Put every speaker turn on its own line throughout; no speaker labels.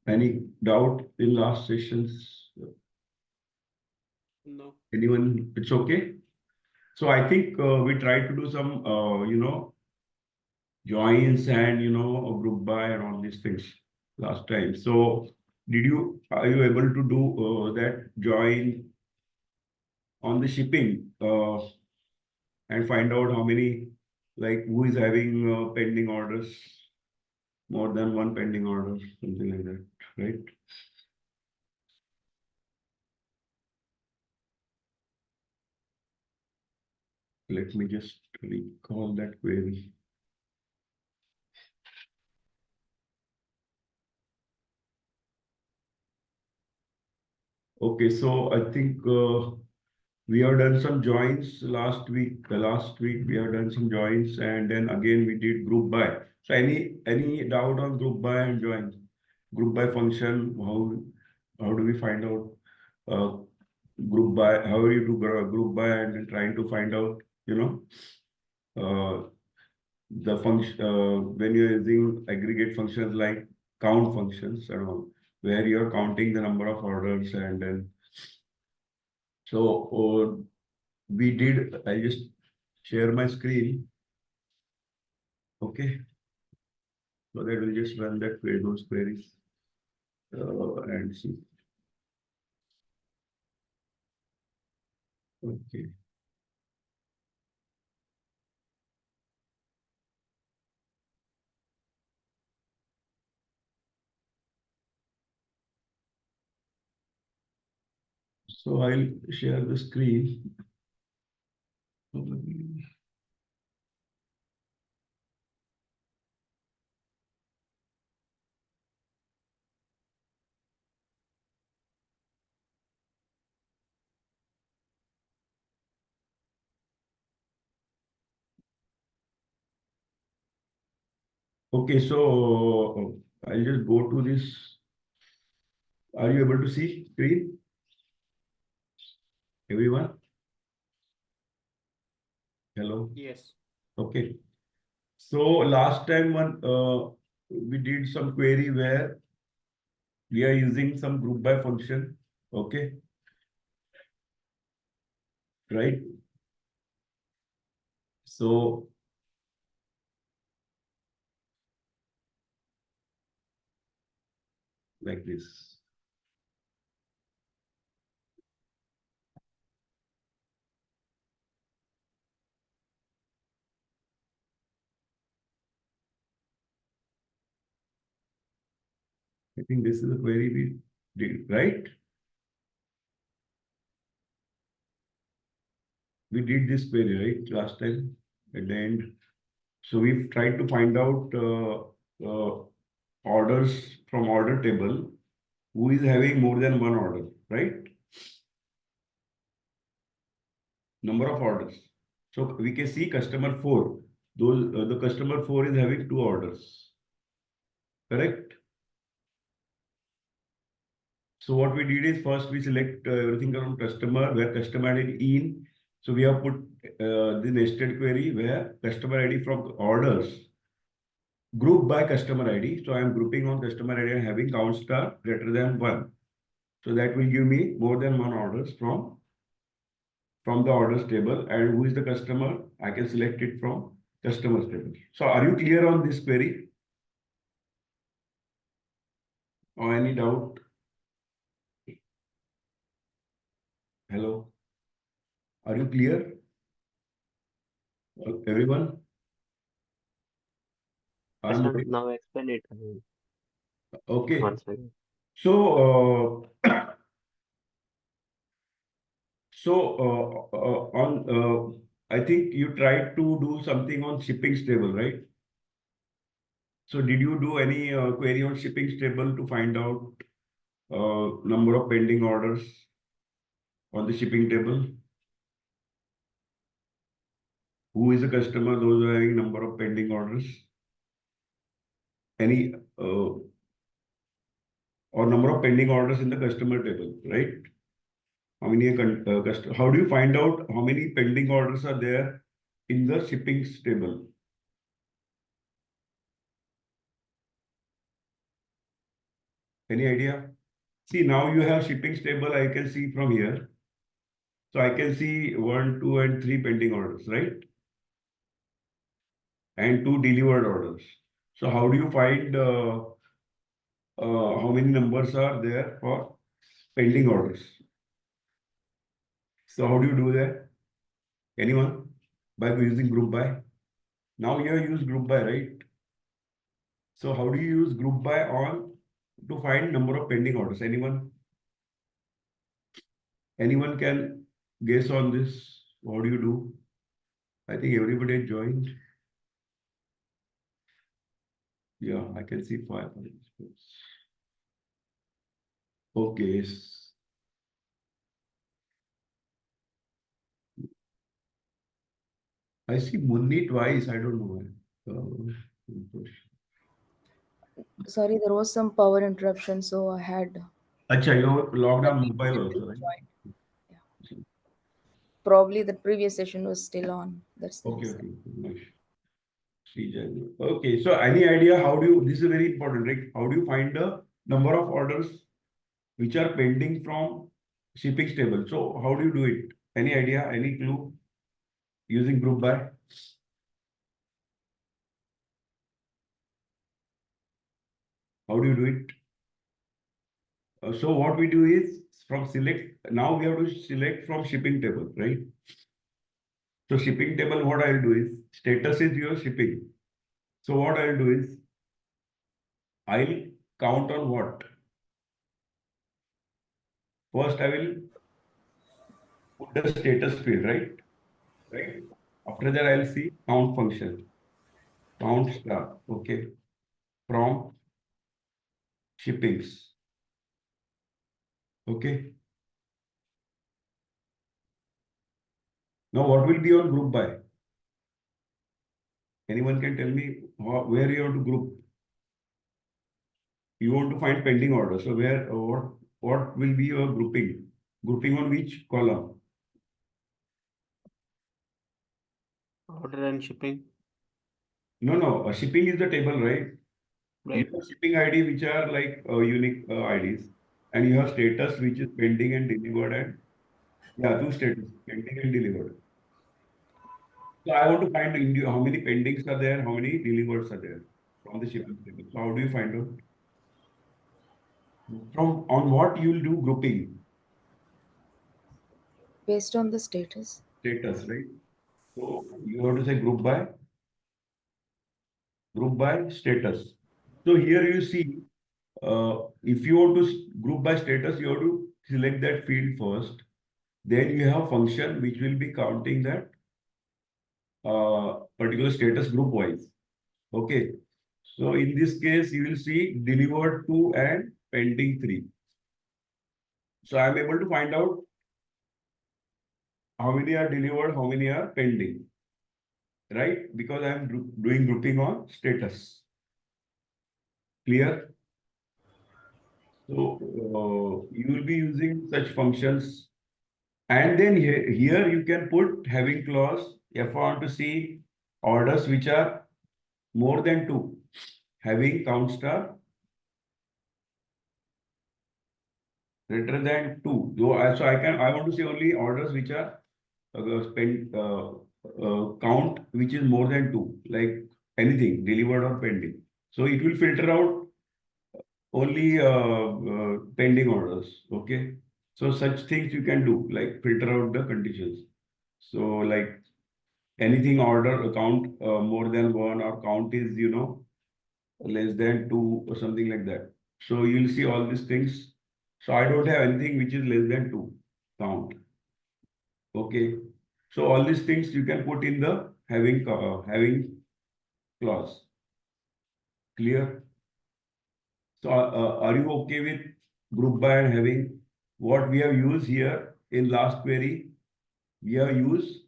Any doubt in last sessions?
No.
Anyone? It's okay. So I think we tried to do some, joins and, group by and all these things last time. So are you able to do that join on the shipping and find out how many, like who is having pending orders, more than one pending order, something like that, right? Let me just recall that query. Okay, so I think we have done some joins last week. The last week we have done some joins, and then again we did group by. So any doubt on group by and join? Group by function, how do we find out uh, group by? How do you do group by and then trying to find out, uh, the function when you're using aggregate functions like count functions and all, where you're counting the number of orders and then so we did. I just share my screen, okay, so that we'll just run that those queries and see. Okay. So I'll share the screen. Okay, so I'll just go to this. Are you able to see screen, everyone? Hello.
Yes.
Okay. So last time we did some query where we are using some group by function. Okay. Right. So like this. I think this is a query we did, right? We did this query, right, last time at the end. So we've tried to find out orders from order table, who is having more than one order, right? Number of orders. So we can see customer 4. The customer 4 is having 2 orders, correct? So what we did is first we select everything around customer, where customer ID in. So we have put the nested query where customer ID from orders group by customer ID. So I am grouping on customer ID and having count star greater than 1. So that will give me more than one orders from the orders table. And who is the customer? I can select it from customers table. So are you clear on this query? Or any doubt? Hello? Are you clear? Everyone?
Yes,
I'm
sir.
ready.
Now explain it
Okay.
once again.
So, I think you tried to do something on shipping table, right? So did you do any query on shipping table to find out number of pending orders on the shipping table? Who is the customer? Those are having number of pending orders. Any or number of pending orders in the customer table, right? How many how do you find out how many pending orders are there in the shipping table? Any idea? See, now you have shipping table, I can see from here. So I can see 1, 2, and 3 pending orders, right? And 2 delivered orders. So how do you find how many numbers are there for pending orders? So how do you do that? Anyone? By using group by? Now you have used group by, right? So how do you use group by on to find number of pending orders? Anyone? Anyone can guess on this? What do you do? I think everybody joined. Yeah, I can see 5 participants. Okay. I see Munni twice. I don't know why.
Sorry, there was some power interruption, so I had
Acha, you logged on mobile
unable
also,
to
right?
join. Yeah. Probably the previous session was still on. That's the
Okay,
reason.
okay. Nice. Okay, so any idea how do you, this is very important, right? How do you find the number of orders which are pending from shipping table? So how do you do it? Any idea, any clue using group by? How do you do it? So what we do is from select, now we have to select from shipping table, right? So shipping table, what I'll do is status is your shipping. So what I'll do is I'll count on what? First, I will put the status field, right? Right. After that, I'll see count function, count star, okay, from shippings, okay. Now, what will be on group by? Anyone can tell me where you want to group? You want to find pending order. So where what will be your grouping? Grouping on which column?
Order and shipping,
No, no. Shipping is the table, right? You
right?
have shipping ID, which are like unique IDs, and you have status, which is pending and delivered, and yeah, two status, pending and delivered. So I want to find how many pendings are there, how many delivers are there from the shipping table. So how do you find out? From on what you will do grouping
Based on the status.
status, right? So you have to say group by status. So here you see, if you want to group by status, you have to select that field first. Then you have function which will be counting that particular status group wise. Okay. So in this case, you will see delivered 2 and pending 3. So I'm able to find out how many are delivered, how many are pending, right? Because I'm doing grouping on status. Clear? So you will be using such functions. And then here you can put having clause if I want to see orders which are more than 2, having count star greater than 2. So I want to see only orders which are spend count which is more than 2, like anything delivered or pending. So it will filter out only pending orders. Okay. So such things you can do, like filter out the conditions. So like anything order count more than 1 or count is less than 2 or something like that. So you'll see all these things. So I don't have anything which is less than 2 count. Okay. So all these things you can put in the having clause. Clear? So are you okay with group by and having what we have used here in last query? We have used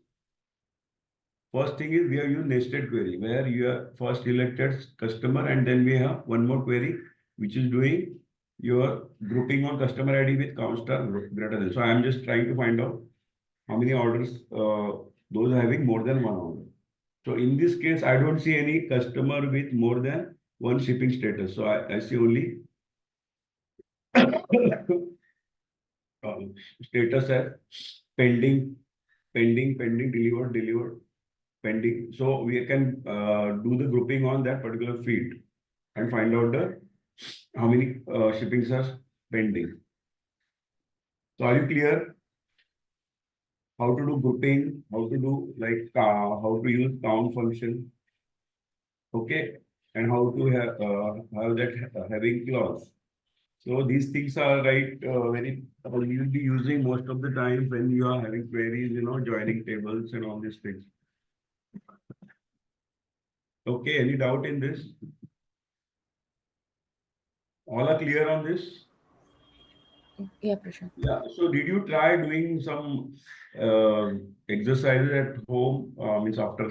first thing is we have used nested query where you have first selected customer and then we have one more query which is doing your grouping on customer ID with count star greater than. So I am just trying to find out how many orders those are having more than one order. So in this case, I don't see any customer with more than one shipping status. So I see only Status as pending, delivered, pending. So we can do the grouping on that particular field and find out the how many shippings are pending. So are you clear? How to do grouping, how to do like how to use count function, okay, and how to have that having clause. So these things are very you will be using most of the time when you are having queries, joining tables and all these things. Okay, any doubt in this? All are clear on this?
Yeah, Prashant.
Yeah. So did you try doing some exercises at home? Means after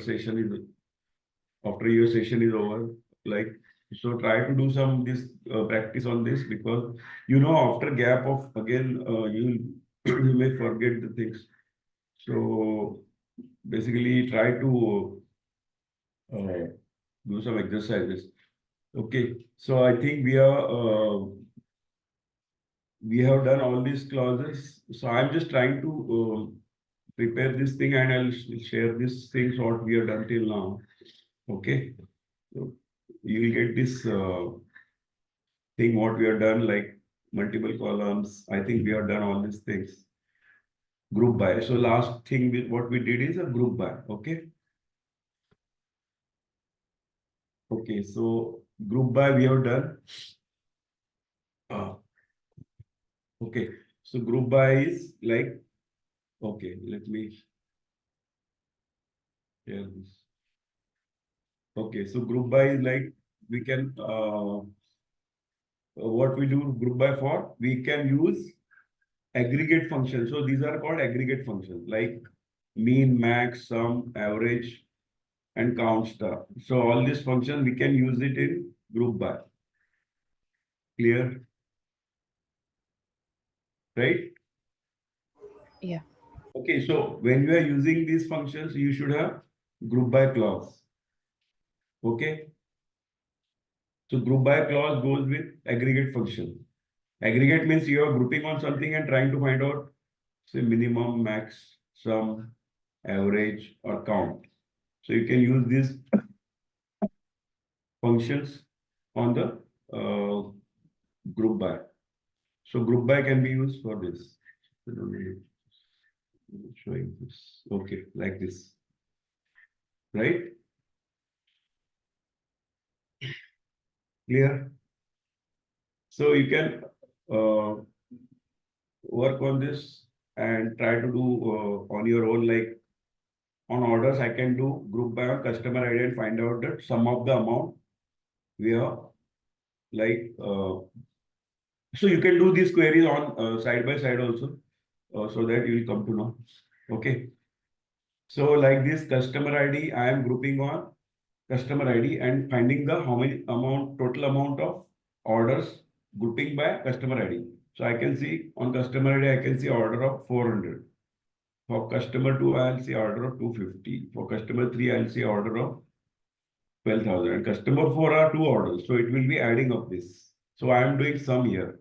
your session is over, like so try to do some this practice on this because after gap of again you you may forget the things. So basically try to uh, do some exercises. Okay, so I think we have done all these clauses. So I'm just trying to prepare this thing and I'll share these things what we have done till now. Okay, so you will get this thing what we have done like multiple columns. I think we have done all these things. Group by. So last thing what we did is a group by. Okay. Okay. So group by we have done. Okay. So group by is like, okay, let me share this. Okay. So group by is like we can, what we do group by for, we can use aggregate functions. So these are called aggregate functions like mean, max, sum, average, and count star. So all these functions we can use it in group by. Clear? Right?
Yeah.
Okay, so when you are using these functions, you should have group by clause. Okay. So group by clause goes with aggregate function. Aggregate means you are grouping on something and trying to find out, say, minimum, max, sum, average, or count. So you can use these functions on the group by. So group by can be used for this. Showing this. Okay, like this. Right? Clear? So you can work on this and try to do on your own. Like on orders, I can do group by customer ID and find out that sum of the amount we have like so you can do these queries on side by side also so that you will come to know. Okay. So like this customer ID, I am grouping on customer ID and finding the how many amount total amount of orders grouping by customer ID. So I can see on customer ID, I can see order of 400. For customer 2, I'll see order of 250. For customer 3, I'll see order of 12,000. And customer 4 are 2 orders. So it will be adding up this. So I am doing sum here.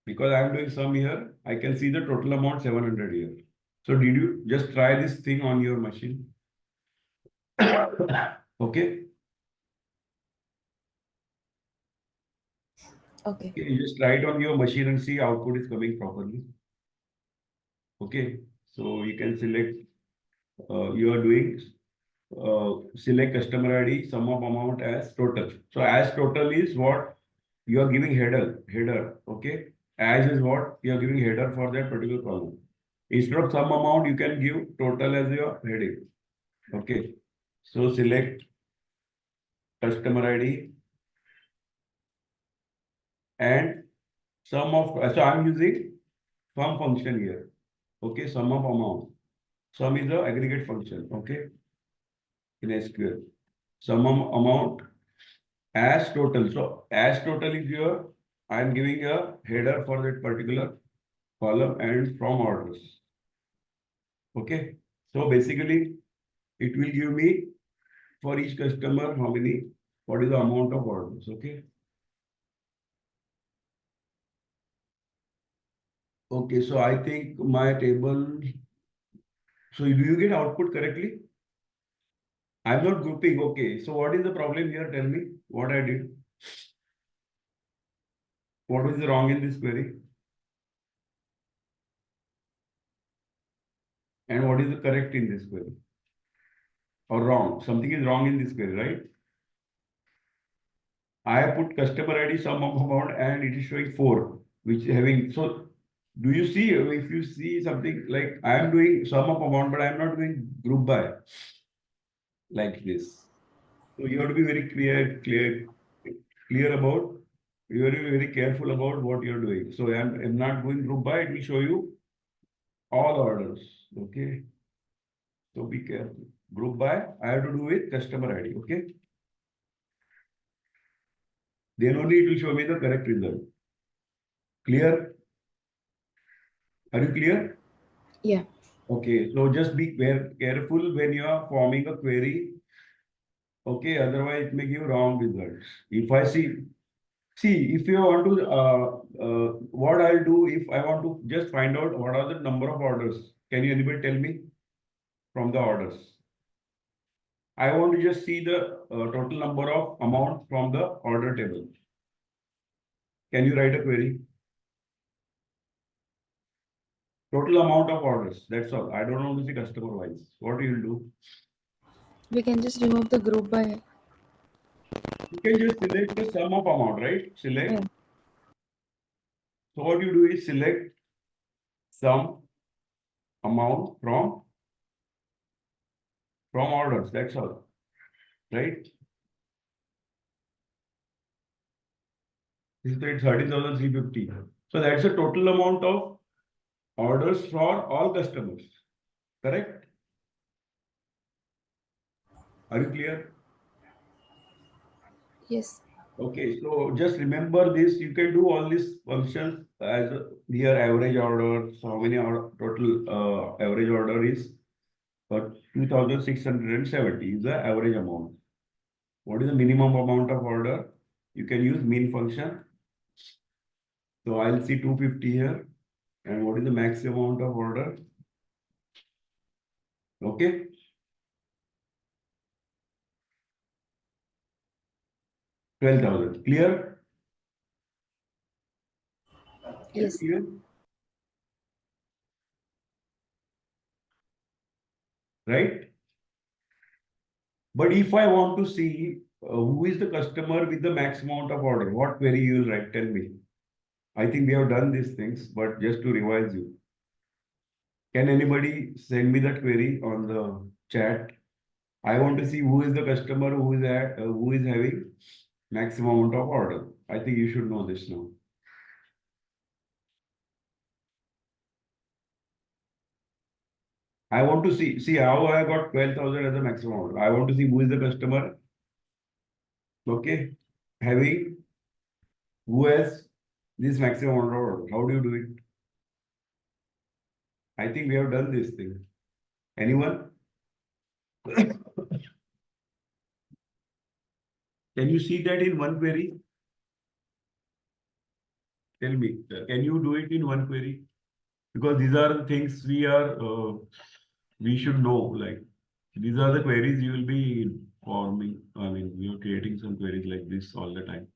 Because I am doing sum here, I can see the total amount 700 here. So did you just try this thing on your machine? Okay.
Okay.
You just try it on your machine and see output is coming properly. Okay. So you can select, you are doing select customer ID, sum of amount as total. So as total is what you are giving header. Okay. As is what you are giving header for that particular column. Instead of sum amount, you can give total as your heading. Okay. So select customer ID and sum of, so I'm using sum function here. Okay. Sum of amount. Sum is the aggregate function. Okay. In SQL. Sum of amount as total. So as total is your, I am giving a header for that particular column and from orders. Okay. So basically it will give me for each customer how many, what is the amount of orders. Okay. Okay, so I think my table. So do you get output correctly? I'm not grouping. Okay, so what is the problem here? Tell me what I did. What was wrong in this query? And what is the correct in this query? Or wrong? Something is wrong in this query, right? I have put customer ID sum of amount and it is showing 4, which is having. So do you see, if you see something like I am doing sum of amount, but I am not doing group by like this. So you have to be very clear about, you have to be very careful about what you're doing. So I'm not going group by, it will show you all orders. Okay. So be careful. Group by, I have to do with customer ID. Okay. Then only it will show me the correct result. Clear? Are you clear?
Yeah.
Okay. So just be very careful when you are forming a query. Okay. Otherwise, it may give wrong results. If I see, if you want to, what I'll do if I want to just find out what are the number of orders. Can you anybody tell me from the orders? I want to just see the total number of amount from the order table. Can you write a query? Total amount of orders. That's all. I don't want to see customer wise. What you will do?
We can just remove the group by.
You can just select the sum of amount, right? Select.
Yeah.
So what you do is select sum amount from orders. That's all. Right? This is 13,350. So that's the total amount of orders for all customers. Correct? Are you clear?
Yes.
Okay, so just remember this. You can do all these functions as here average order. So how many total average order is 2,670 is the average amount. What is the minimum amount of order? You can use min function. So I'll see 250 here. And what is the maximum amount of order? Okay. 12,000. Clear?
Yes.
Clear? Right? But if I want to see who is the customer with the max amount of order, what query you will write? Tell me. I think we have done these things, but just to revise you. Can anybody send me that query on the chat? I want to see who is the customer who is having maximum amount of order. I think you should know this now. I want to see how I got 12,000 as a maximum order. I want to see who is the customer. Okay, having who has this maximum amount of order. How do you do it? I think we have done this thing. Anyone? Can you see that in one query? Tell me, can you do it in one query? Because these are the things we should know. Like these are the queries you will be forming. I mean, you're creating some queries like this all the time.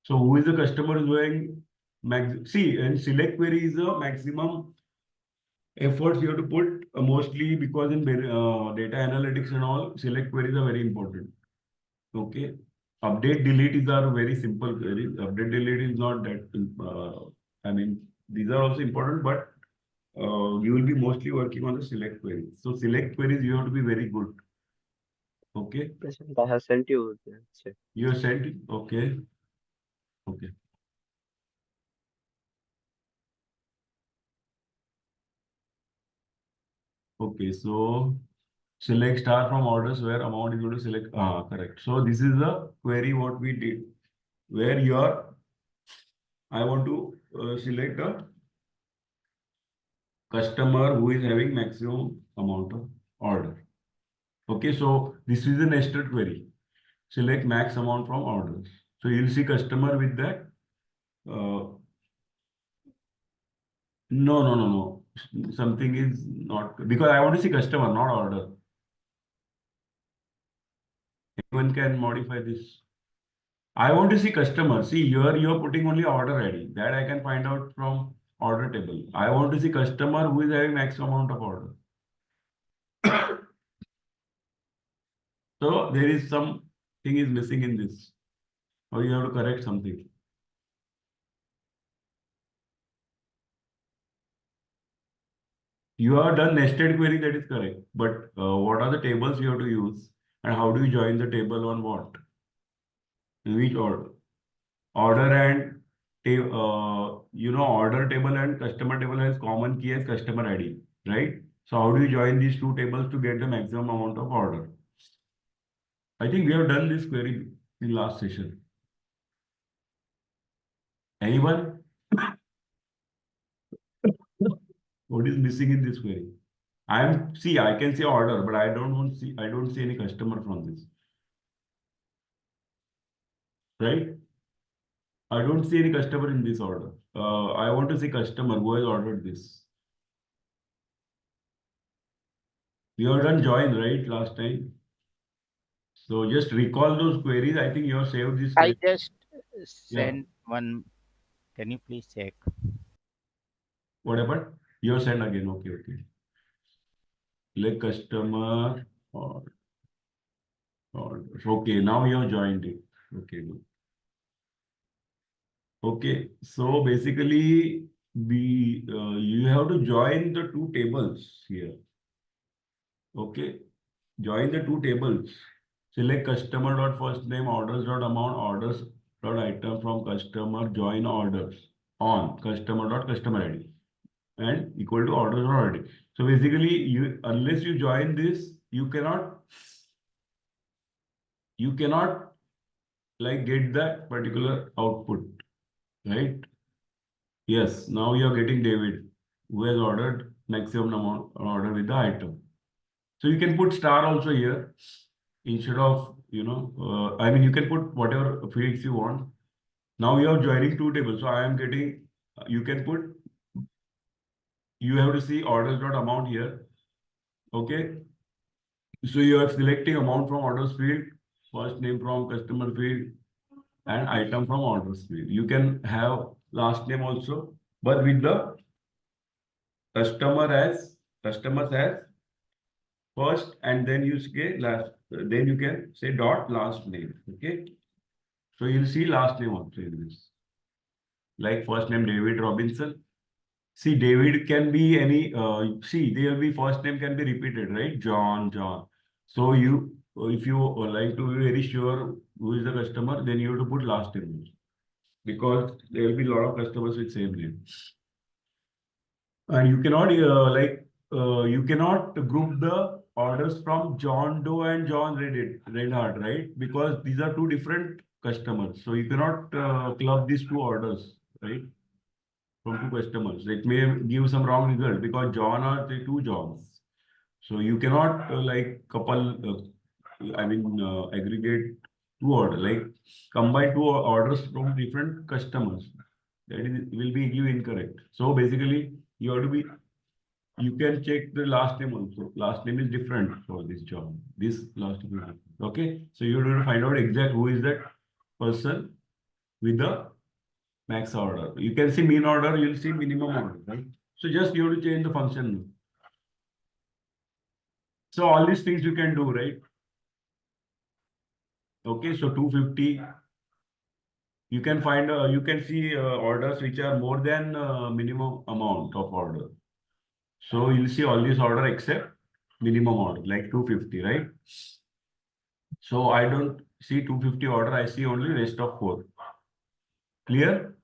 So who is the customer is doing max? See, and select query is a maximum efforts you have to put mostly because in data analytics and all, select queries are very important. Okay. Update delete is our very simple queries. Update delete is not that, I mean, these are also important, but you will be mostly working on the select queries. So select queries, you have to be very good. Okay.
Present, I have sent you the answer.
You have sent it. Okay. Okay. Okay. So select star from orders where amount is going to select. Correct. So this is the query what we did where I want to select a customer who is having maximum amount of order. Okay. So this is a nested query. Select max amount from orders. So you'll see customer with that No, no, no, no. Something is not because I want to see customer, not order. Anyone can modify this. I want to see customer. See, here you are putting only order ID. That I can find out from order table. I want to see customer who is having max amount of order. So there is something is missing in this. Or you have to correct something. You have done nested query, that is correct. But what are the tables you have to use? And how do you join the table on what? In which order? Order and order table and customer table has common key as customer ID, right? So how do you join these two tables to get the maximum amount of order? I think we have done this query in last session. Anyone? What is missing in this query? I can see order, but I don't see any customer from this, right? I don't see any customer in this order. I want to see customer who has ordered this. You have done join, right, last time? So just recall those queries. I think you have saved this
I
query.
just
Yeah.
sent one. Can you please check?
What happened? You have sent again. Okay, okay. Like customer or okay. Now you have joined it. Okay, good. Okay. So basically, you have to join the two tables here. Okay. Join the two tables. Select customer dot first name, orders dot amount, orders dot item from customer, join orders on customer dot customer ID and equal to orders dot ID. So basically, unless you join this, you cannot like get that particular output, right? Yes, now you are getting David who has ordered maximum amount order with the item. So you can put star also here instead of, I mean, you can put whatever fields you want. Now you are joining two tables. So I am getting, you can put, you have to see orders dot amount here. Okay. So you are selecting amount from orders field, first name from customer field, and item from orders field. You can have last name also, but with the customers as first, and then you say last, then you can say dot last name. Okay. So you'll see last name also in this. Like first name David Robinson. See, David can be any, there will be first name can be repeated, right? John. So if you like to be very sure who is the customer, then you have to put last name because there will be a lot of customers with same name. And you cannot group the orders from John Doe and John Reinhardt, right? Because these are two different customers. So you cannot club these two orders, right? From two customers. It may give some wrong result because John are the two Johns. So you cannot aggregate two orders, like combine two orders from different customers. That is will be give incorrect. So basically, you have to be. You can check the last name also. Last name is different for this job. This last name is different. Okay. So you have to find out exact who is that person with the max order. You can see mean order, you'll see minimum order, right? So just you have to change the function. So all these things you can do, right? Okay, so 250. You can find, you can see orders which are more than minimum amount of order. So you'll see all these order except minimum order, like 250, right? So I don't see 250 order, I see only rest of 4. Clear?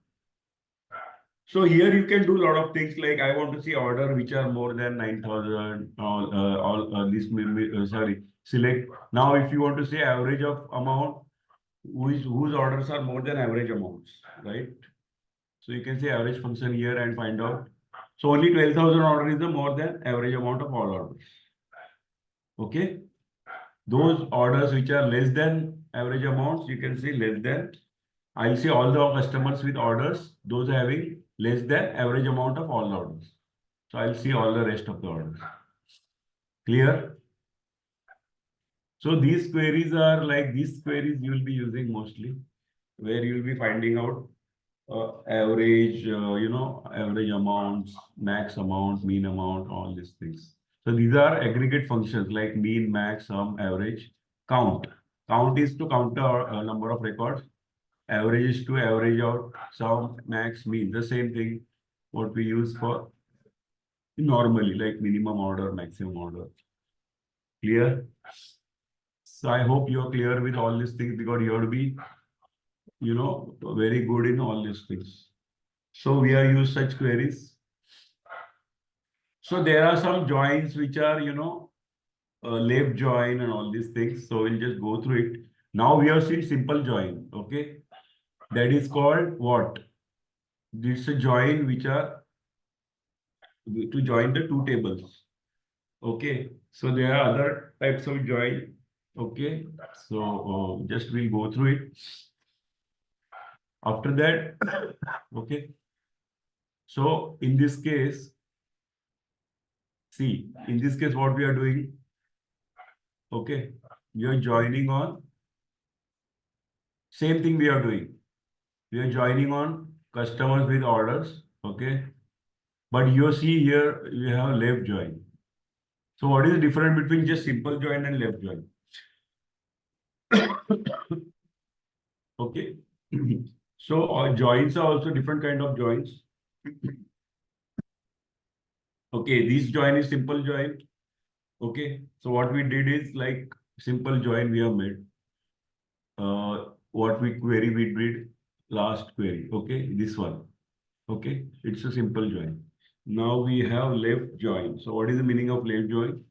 So here you can do a lot of things like I want to see order which are more than 9,000. Select. Now if you want to say average of amount, whose orders are more than average amounts, right? So you can say average function here and find out. So only 12,000 order is the more than average amount of all orders. Okay. Those orders which are less than average amounts, you can say less than I'll see all the customers with orders, those having less than average amount of all the orders. So I'll see all the rest of the orders. Clear? So these queries are like these queries you will be using mostly, where you will be finding out average, average amounts, max amount, mean amount, all these things. So these are aggregate functions like mean, max, sum, average, count. Count is to count the number of records. Average is to average out sum, max, mean. The same thing what we use for normally, like minimum order, maximum order. Clear? So I hope you are clear with all these things because you have to be, very good in all these things. So we are use such queries. So there are some joins which are, left join and all these things. So we'll just go through it. Now we have seen simple join. Okay. That is called what? This is a join which are to join the two tables. Okay. So there are other types of join. Okay. So just we'll go through it. After that, okay. So in this case, see, in this case, what we are doing, okay, we are joining on, same thing we are doing. We are joining on customers with orders, okay. But you see here, we have left join. So what is the difference between just simple join and left join? Okay. So joins are also different kind of joins. Okay, this join is simple join. Okay, so what we did is like simple join we have made. What we query we did last query. Okay, this one. Okay, it's a simple join. Now we have left join. So what is the meaning of left join?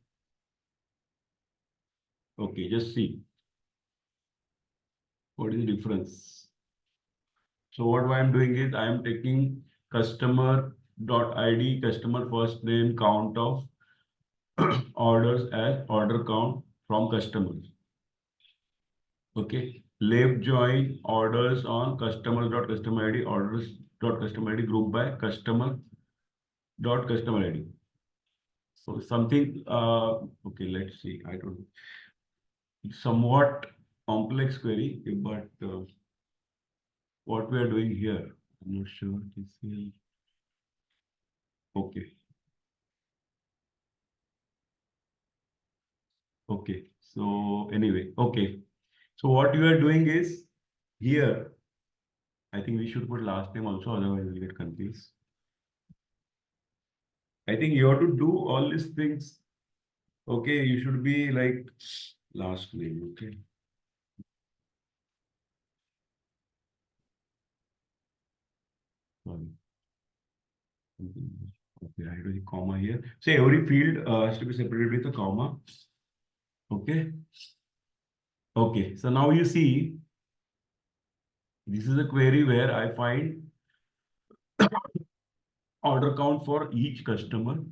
Okay, just see. What is the difference? So what I am doing is I am taking customer.id, customer first name, count of orders as order count from customers. Okay. Left join orders on customers.customer ID, orders.customer ID group by customer.customer ID. So something, okay, let's see. I don't know. It's somewhat complex query, but what we are doing here, I'm not sure. Okay. Okay. So anyway, okay. So what you are doing is here, I think we should put last name also, otherwise we'll get confused. I think you have to do all these things. Okay, you should be like last name. Okay. Sorry. Okay, I do a comma here. So every field has to be separated with a comma. Okay. Okay. So now you see, this is a query where I find order count for each customer.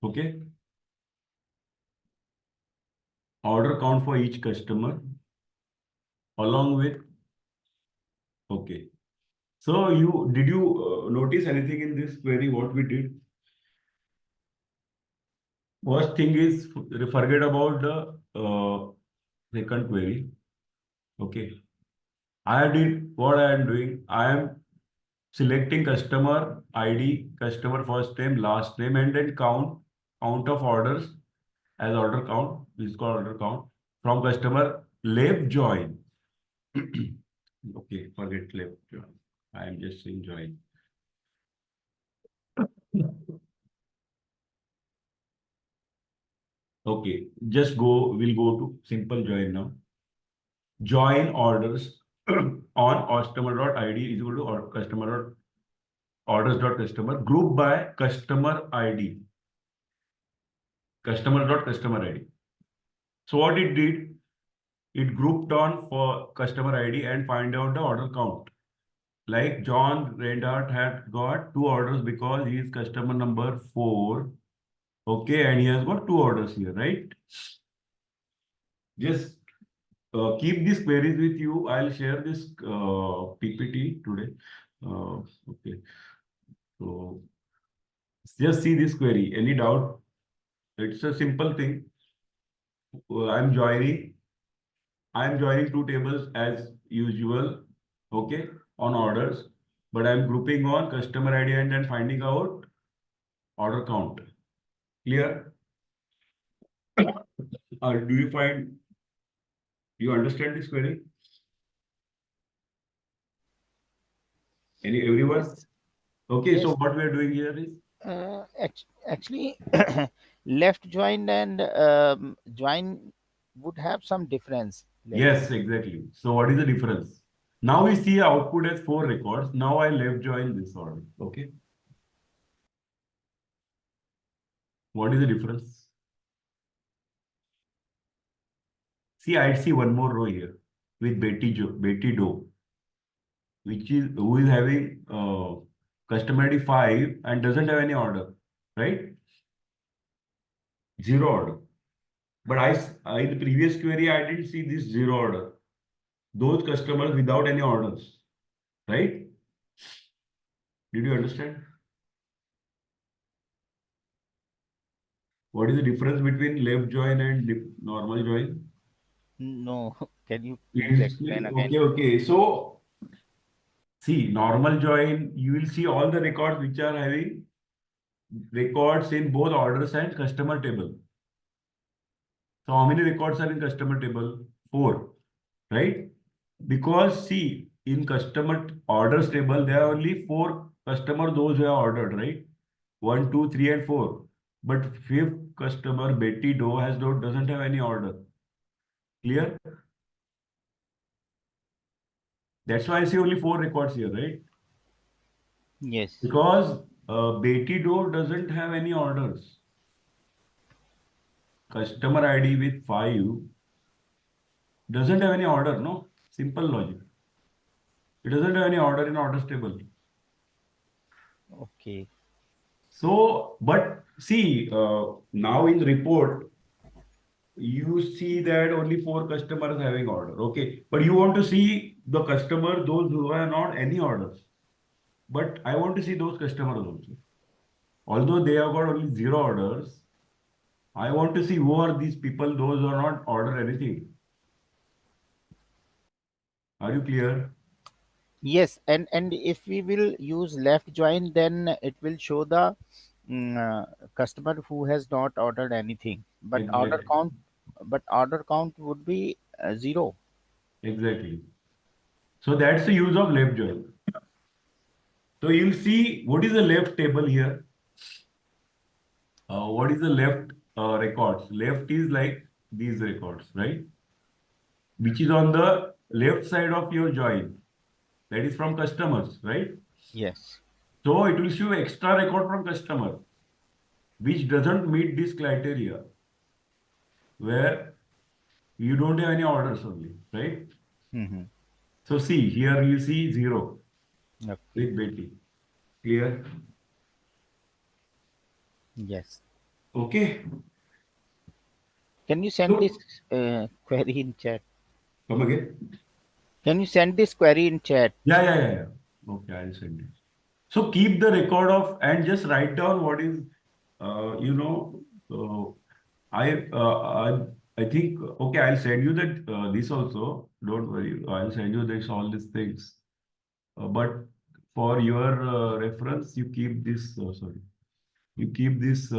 Okay. Order count for each customer along with, okay. So did you notice anything in this query what we did? First thing is forget about the second query. Okay. I did what I am doing. I am selecting customer ID, customer first name, last name, and then count of orders as order count. This is called order count from customer left join. Okay, forget left join. I am just saying join. Okay, just go. We'll go to simple join now. Join orders on customer.id is equal to or customer.orders.customer group by customer ID. Customer.customer ID. So what it did, it grouped on for customer ID and find out the order count. Like John Redart had got 2 orders because he is customer number 4. Okay, and he has got 2 orders here, right? Just keep these queries with you. I'll share this PPT today. Okay. So just see this query. Any doubt? It's a simple thing. I'm joining. I'm joining two tables as usual. Okay, on orders, but I'm grouping on customer ID and then finding out order count. Clear? Do you find you understand this query? Everyone?
Yes.
Okay, so
Yes.
what we are doing here is
Actually, left join and join would have some difference. Like,
yes, exactly. So what is the difference? Now we see output as 4 records. Now I left join this order. Okay. What is the difference? See, I see one more row here with Betty Doe, which is who is having customer ID 5 and doesn't have any order, right? Zero order. But in the previous query, I didn't see this zero order. Those customers without any orders, right? Did you understand? What is the difference between left join and normal join?
no, can you please explain again?
Okay. So, see, normal join, you will see all the records which are having records in both orders and customer table. So, how many records are in customer table? 4, right? Because, see, in customer orders table, there are only 4 customers, those who have ordered, right? 1, 2, 3, and 4. But fifth customer, Betty Doe, doesn't have any order. Clear? That's why I see only 4 records here, right?
Yes.
Because Betty Doe doesn't have any orders. Customer ID with 5 doesn't have any order, no? Simple logic. It doesn't have any order in orders table.
Okay.
So, but see, now in the report, you see that only 4 customers having order. Okay. But you want to see the customer, those who have not any orders. But I want to see those customers also. Although they have got only 0 orders, I want to see who are these people, those who are not order anything. Are you clear?
Yes, and if we will use left join, then it will show the customer who has not ordered anything.
Exactly.
But order count would be 0.
Exactly. So that's the use of left join. So you'll see what is the left table here. What is the left records? Left is like these records, right? Which is on the left side of your join. That is from customers, right?
Yes.
So it will show extra record from customer, which doesn't meet this criteria, where you don't have any orders only, right?
Mm-hmm.
So see, here you see 0
Okay.
with Betty. Clear?
Yes.
Okay.
Can you send this
So
query in chat?
come again.
Can you send this query in chat?
Yeah. Okay, I'll send it. So keep the record of and just write down what is, you know, I, I think, okay, I'll send you that, this also. Don't worry. I'll send you this, all these things. But for your reference, you keep this, sorry, you keep this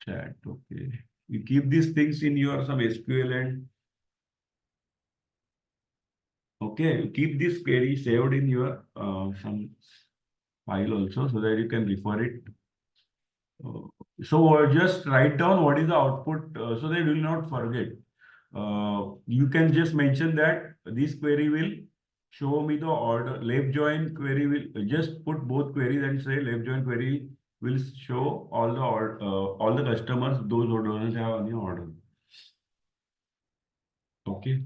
chat. Okay. You keep these things in your some SQL and, okay, keep this query saved in your some file also so that you can refer it. Uh, So just write down what is the output so that you will not forget. You can just mention that this query will show me the order. Left join query will just put both queries and say left join query will show all the customers those who don't have any order. Okay.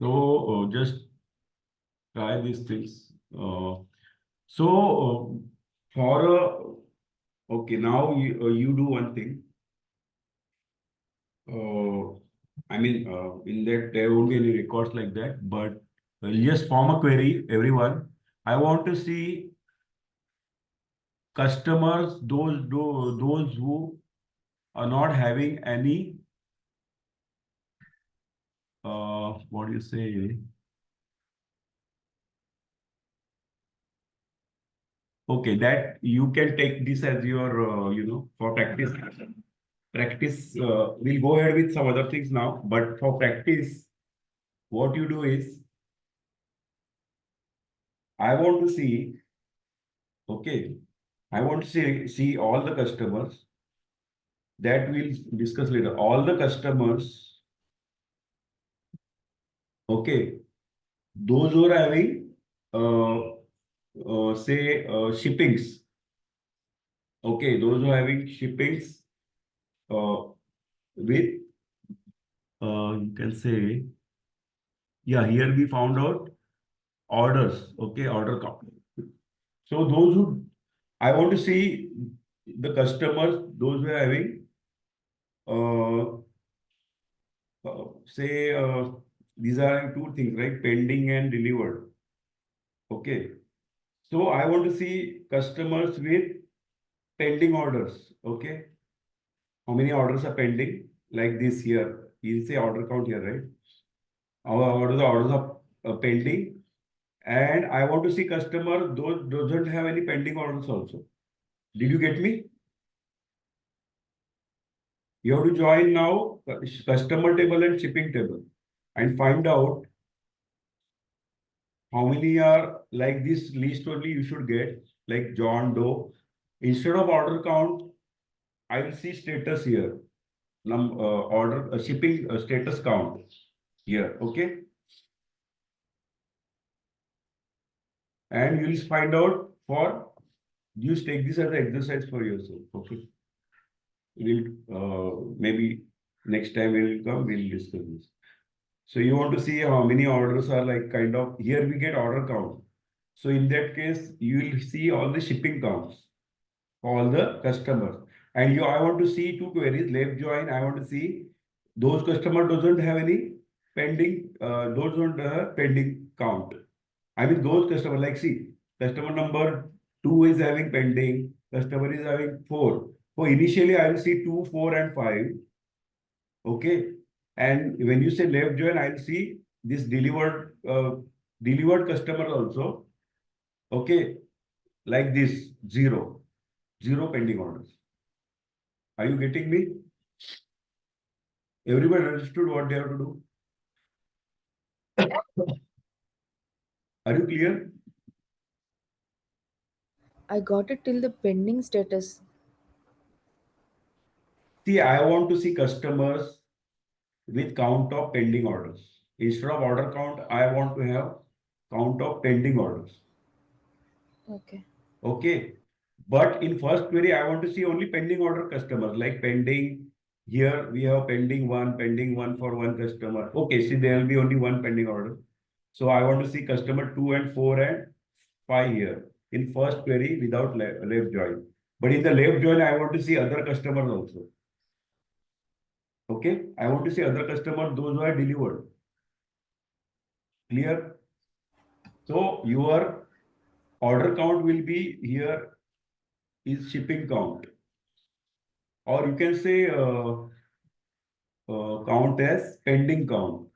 So just try these things. So for okay, now you do one thing. Uh, I mean, in that there won't be any records like that, but we'll just form a query, everyone. I want to see customers, those who are not having any, what do you say? Okay, that you can take this as your, for practice. Practice, we'll go ahead with some other things now, but for practice, what you do is, I want to see, okay, I want to see all the customers that we'll discuss later. All the customers, okay, those who are having, say, shippings, okay, those who are having shippings uh, with, you can say, yeah, here we found out orders, okay, order count. So those who, I want to see the customers, those who are having, uh, say, these are two things, right? Pending and delivered. Okay. So I want to see customers with pending orders. Okay. How many orders are pending? Like this here. You say order count here, right? What are the orders are pending? And I want to see customer those doesn't have any pending orders also. Did you get me? You have to join now customer table and shipping table and find out how many are like this list only you should get, like John Doe. Instead of order count, I will see status here. Order shipping status count here. Okay. And you will find out for, you take this as an exercise for yourself. Okay. We'll maybe next time we'll come, we'll discuss this. So you want to see how many orders are like kind of, here we get order count. So in that case, you will see all the shipping counts, all the customers. And I want to see two queries, left join, I want to see those customer doesn't have any pending, those don't have pending count. I mean, those customer, like see, customer number 2 is having pending, customer is having 4. So initially I will see 2, 4 and 5. Okay. And when you say left join, I'll see this delivered customer also. Okay. Like this, 0 pending orders. Are you getting me? Everybody understood what they have to do? Are you clear?
I got it till the pending status.
See, I want to see customers with count of pending orders. Instead of order count, I want to have count of pending orders.
Okay.
Okay. But in first query, I want to see only pending order customers, like pending. Here we have pending one for one customer. Okay, see, there will be only one pending order. So I want to see customer 2 and 4 and 5 here in first query without left join. But in the left join, I want to see other customers also. Okay, I want to see other customers, those who are delivered. Clear? So your order count will be here is shipping count, or you can say count as pending count.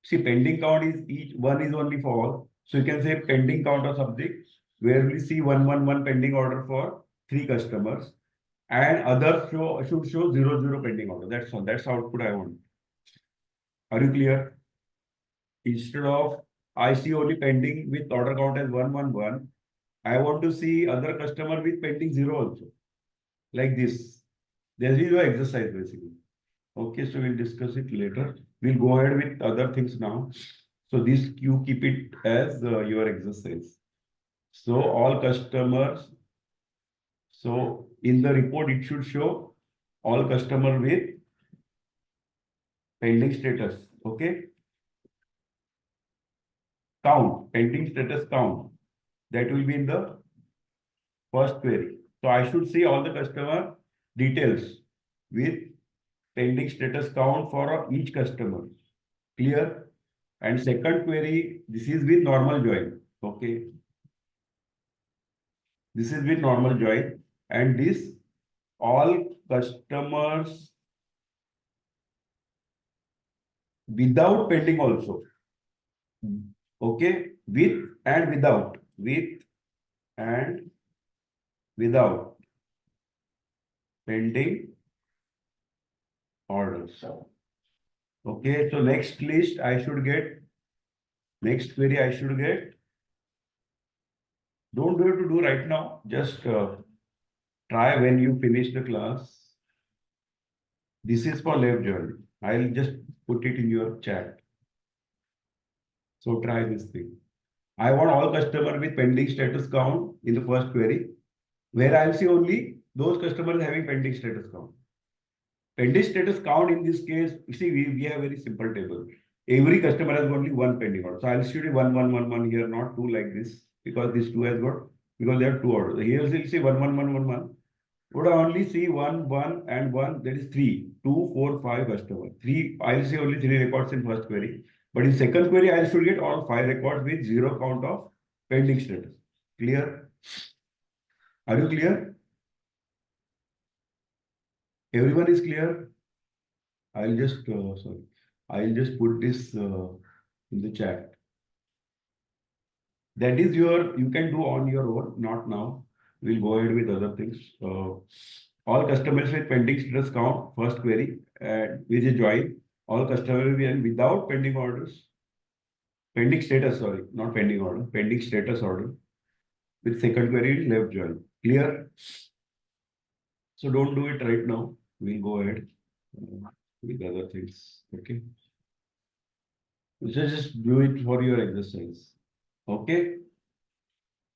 See, pending count is each one is only for all. So you can say pending count or something where we see 111 pending order for 3 customers and others should show 00 pending order. That's all. That's output I want. Are you clear? Instead of I see only pending with order count as 111, I want to see other customer with pending 0 also. Like this. There is no exercise basically. Okay, so we'll discuss it later. We'll go ahead with other things now. So this you keep it as your exercise. So all customers. So in the report, it should show all customer with pending status. Okay. Count, pending status count. That will be in the first query. So I should see all the customer details with pending status count for each customer. Clear? And second query, this is with normal join. Okay. This is with normal join. And this all customers without pending also. Okay. With and without. With and without pending orders. Okay. So next list I should get. Next query I should get. Don't do it to do right now. Just try when you finish the class. This is for left journey. I'll just put it in your chat. So try this thing. I want all customer with pending status count in the first query, where I'll see only those customers having pending status count. Pending status count in this case, you see, we have very simple table. Every customer has only one pending order. So I'll shoot 1 1 1 1 here, not two like this, because this two has got, because there are two orders. Here you'll see 1 1 1 1 1. Would I only see 1 1 and 1, that is 3, 2 4 5 customers. 3, I'll see only 3 records in first query. But in second query, I should get all 5 records with 0 count of pending status. Clear? Are you clear? Everyone is clear? I'll just, I'll just put this in the chat. That is you can do on your own, not now. We'll go ahead with other things. All customers with pending status count, first query, with a join. All customers without pending orders. Pending status, sorry, not pending order, pending status order. With second query, left join. Clear? So don't do it right now. We'll go ahead with other things. Okay. So just do it for your exercise. Okay.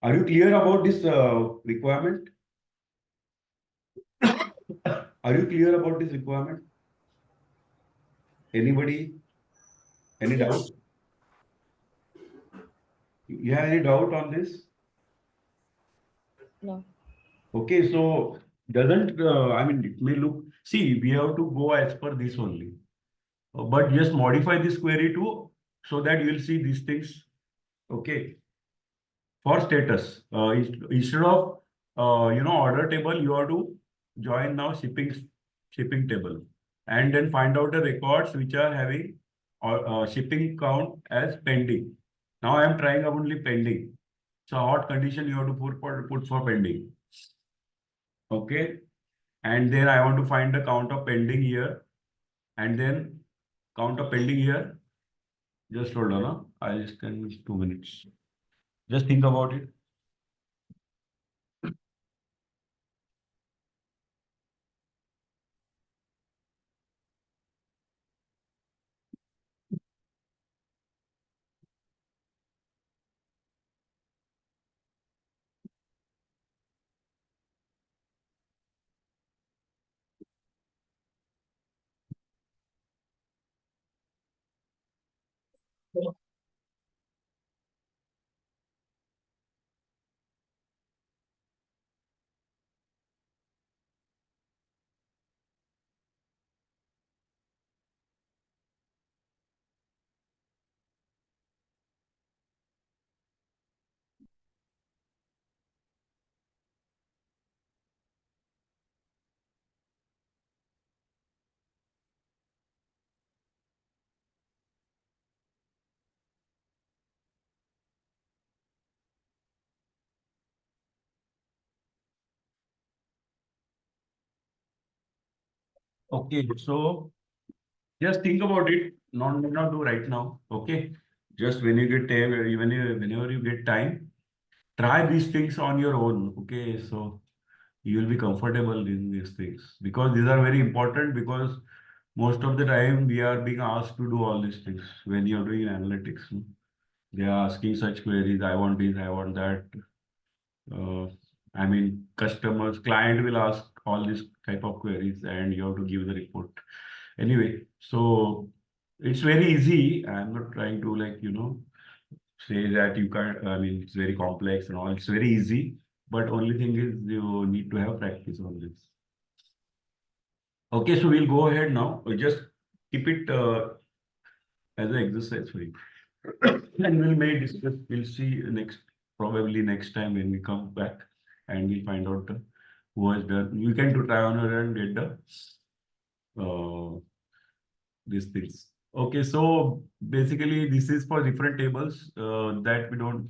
Are you clear about this requirement? Are you clear about this requirement? Anybody? Any
Yes.
doubt? You have any doubt on this?
No.
Okay, so doesn't I mean it may look, see, we have to go as per this only. But just modify this query to so that you will see these things. Okay. For status, instead of order table, you have to join now shipping table, and then find out the records which are having shipping count as pending. Now I am trying only pending. So what condition you have to put for pending? Okay, and then I want to find the count of pending here, and then count of pending here. Just hold on, huh? I'll just spend 2 minutes. Just think about it. Okay, so just think about it. Not do right now. Okay, just when you get time, whenever you get time, try these things on your own. Okay, so you will be comfortable in these things because these are very important. Because most of the time we are being asked to do all these things when you are doing analytics. They are asking such queries. I want this. I want that. Uh, I mean, customers, client will ask all these type of queries, and you have to give the report. Anyway, so it's very easy. I'm not trying to say that you can't. I mean, it's very complex and all. It's very easy, but only thing is you need to have practice on this. Okay, so we'll go ahead now. We'll just keep it as an exercise for you. And may discuss, we'll see probably next time when we come back and we'll find out who has done. You can try on your and get these things. Okay, so basically this is for different tables that we don't,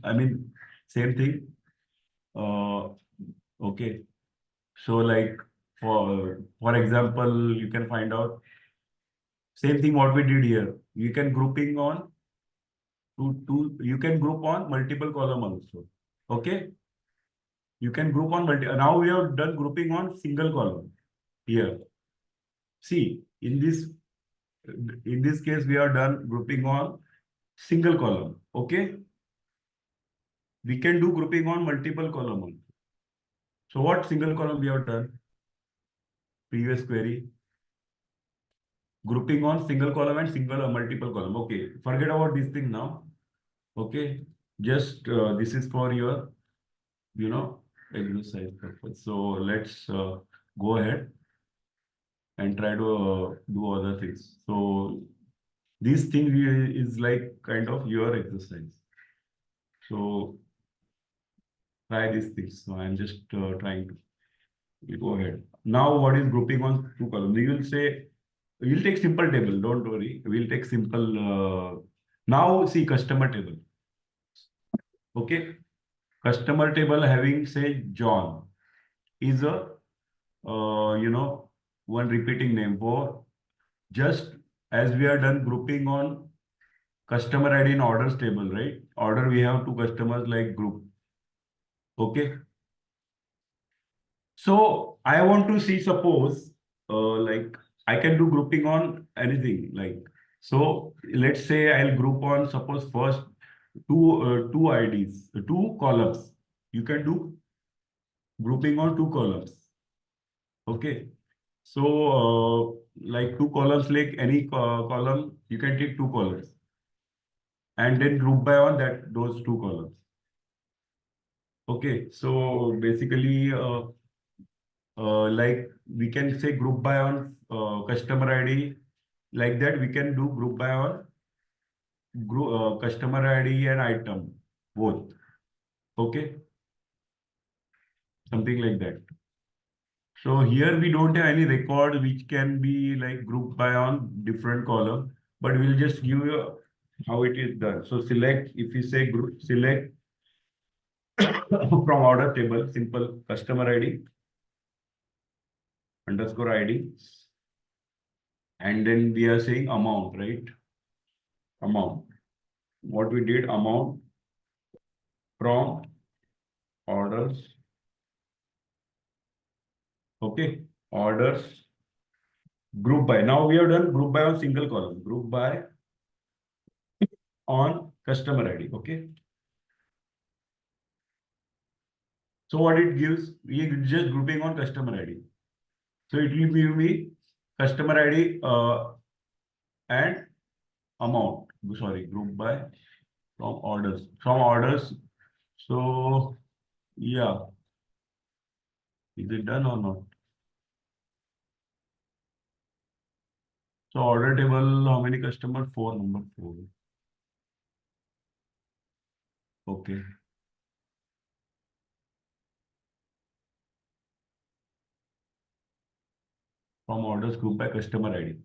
same thing. Okay, so like for example, you can find out same thing what we did here. You can grouping on you can group on multiple column also. Okay, you can group on now we have done grouping on single column here. See, in this case we are done grouping on single column. Okay, we can do grouping on multiple column also. So what single column we have done? Previous query. Grouping on single column and multiple column. Okay, forget about this thing now. Okay, just this is for your, exercise purpose. So let's go ahead and try to do other things. So this thing is like kind of your exercise. So try these things. So I'm just trying to go ahead. Now, what is grouping on two columns? You will say, we'll take simple table. Don't worry. We'll take simple. Now, see customer table. Okay. Customer table having say John is a, one repeating name for just as we are done grouping on customer ID in orders table, right? Order we have two customers like group. Okay. So I want to see, suppose, like I can do grouping on anything. Like, so let's say I'll group on, suppose first two IDs, two columns. You can do grouping on two columns. Okay. So like two columns, like any column, you can take two columns and then group by on those two columns. Okay. So basically, like we can say group by on customer ID, like that we can do group by on customer ID and item both. Okay, something like that. So here we don't have any record which can be like group by on different column, but we'll just give you how it is done. So select, if you say group, select from order table, simple customer ID underscore ID. And then we are saying amount, right? Amount. What we did, amount from orders. Okay. Orders group by. Now we have done group by on single column. Group by on customer ID. Okay. So what it gives, we just grouping on customer ID. So it will give me customer ID and amount. Sorry, group by from orders. From orders. So yeah. Is it done or not? So order table, how many customer? Four, number four. Okay. From orders group by customer ID.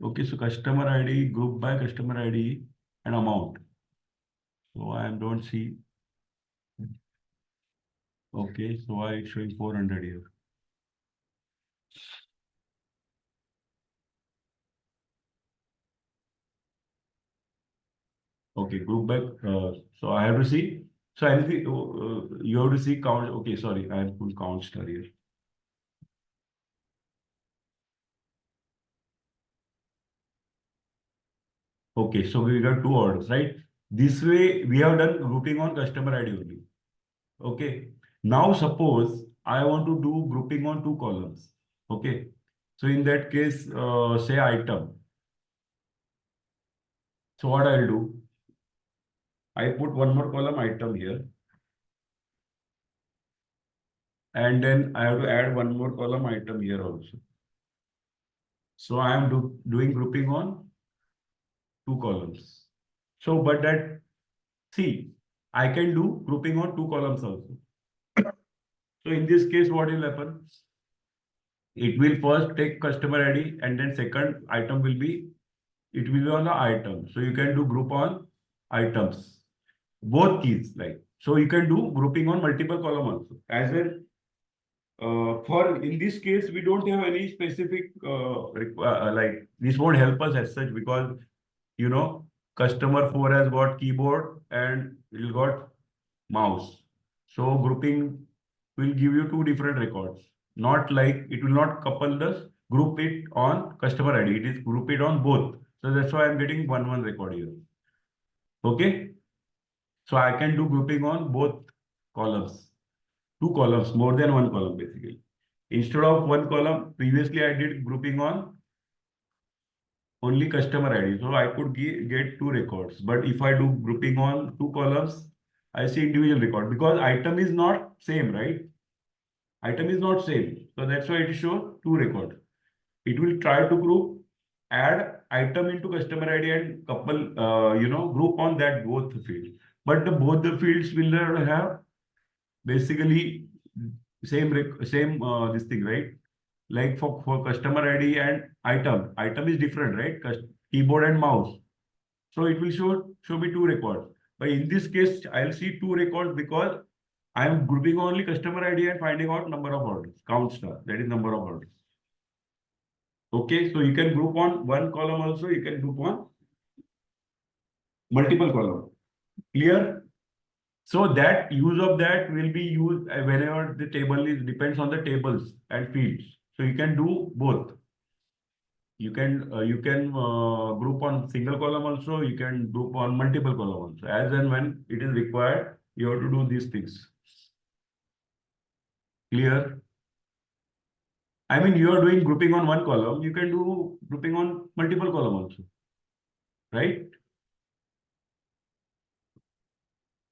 Okay, so customer ID group by customer ID and amount. So I don't see. Okay, so why it's showing 400 here? Okay, group by. So I have to see. So anything you have to see count. Okay, sorry, I have put count star here. Okay, so we got two orders, right? This way we have done grouping on customer ID only. Okay. Now suppose I want to do grouping on two columns. Okay. So in that case, say item. So what I'll do? I put one more column item here. And then I have to add one more column item here also. So I am doing grouping on 2 columns. So, but that, see, I can do grouping on 2 columns also. So in this case, what will happen? It will first take customer ID and then second item will be, it will be on the item. So you can do group on items, both keys like. So you can do grouping on multiple column also. As well, for in this case, we don't have any specific, like this won't help us as such because, you know, customer 4 has got keyboard and will got mouse. So grouping will give you 2 different records. Not like it will not couple this, group it on customer ID. It is group it on both. So that's why I'm getting one record here. Okay. So I can do grouping on both columns, 2 columns, more than 1 column basically. Instead of 1 column, previously I did grouping on only customer ID. So I could get 2 records. But if I do grouping on 2 columns, I see individual record because item is not same, right? Item is not same. So that's why it shows 2 records. It will try to group, add item into customer ID and couple, group on that both fields. But both the fields will have basically same this thing, right? Like for customer ID and item is different, right? Keyboard and mouse. So it will show me 2 records. But in this case, I'll see 2 records because I am grouping only customer ID and finding out number of orders, count star, that is number of orders. Okay, so you can group on 1 column also, you can group on multiple column. Clear? So that use of that will be used whenever the table is depends on the tables and fields. So you can do both. You can group on single column also. You can group on multiple column also. As and when it is required, you have to do these things. Clear? I mean, you are doing grouping on 1 column. You can do grouping on multiple column also, right?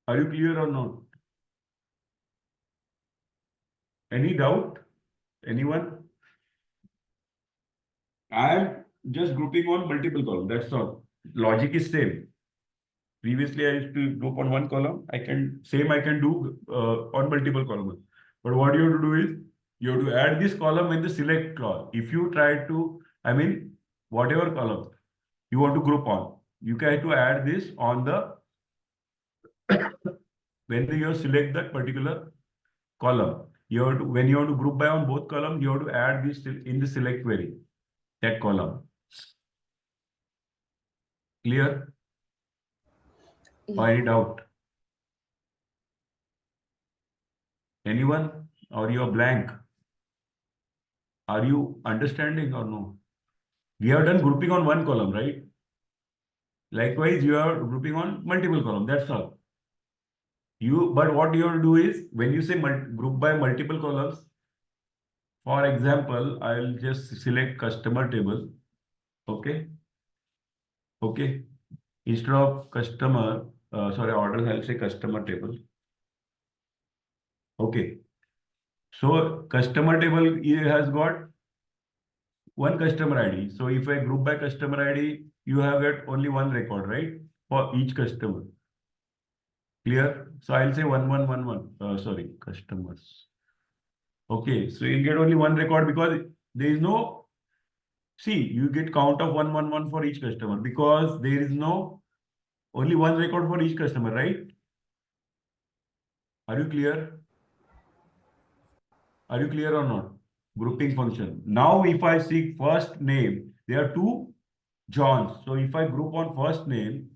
Are you clear or not? Any doubt? Anyone? I am just grouping on multiple column. That's all. Logic is same. Previously, I used to group on 1 column. I can do on multiple columns. But what you have to do is you have to add this column in the select clause. If you try to, I mean, whatever column you want to group on, you can to add this on the when you select that particular column. You have to when you want to group by on both columns, you have to add this in the select query, that column. Clear? Or any doubt? Anyone? Or you are blank? Are you understanding or no? We have done grouping on 1 column, right? Likewise, you are grouping on multiple column. That's all. But what you have to do is when you say group by multiple columns, for example, I'll just select customer table. Okay. Okay. Instead of customer, orders, I'll say customer table. Okay. So customer table has got one customer ID. So if I group by customer ID, you have got only 1 record, right? For each customer. Clear? So I'll say 1111. Customers. Okay, so you'll get only 1 record because there is no, see, you get count of 111 for each customer because there is no only 1 record for each customer, right? Are you clear? Are you clear or not? Grouping function. Now, if I see first name, there are 2 Johns. So if I group on first name,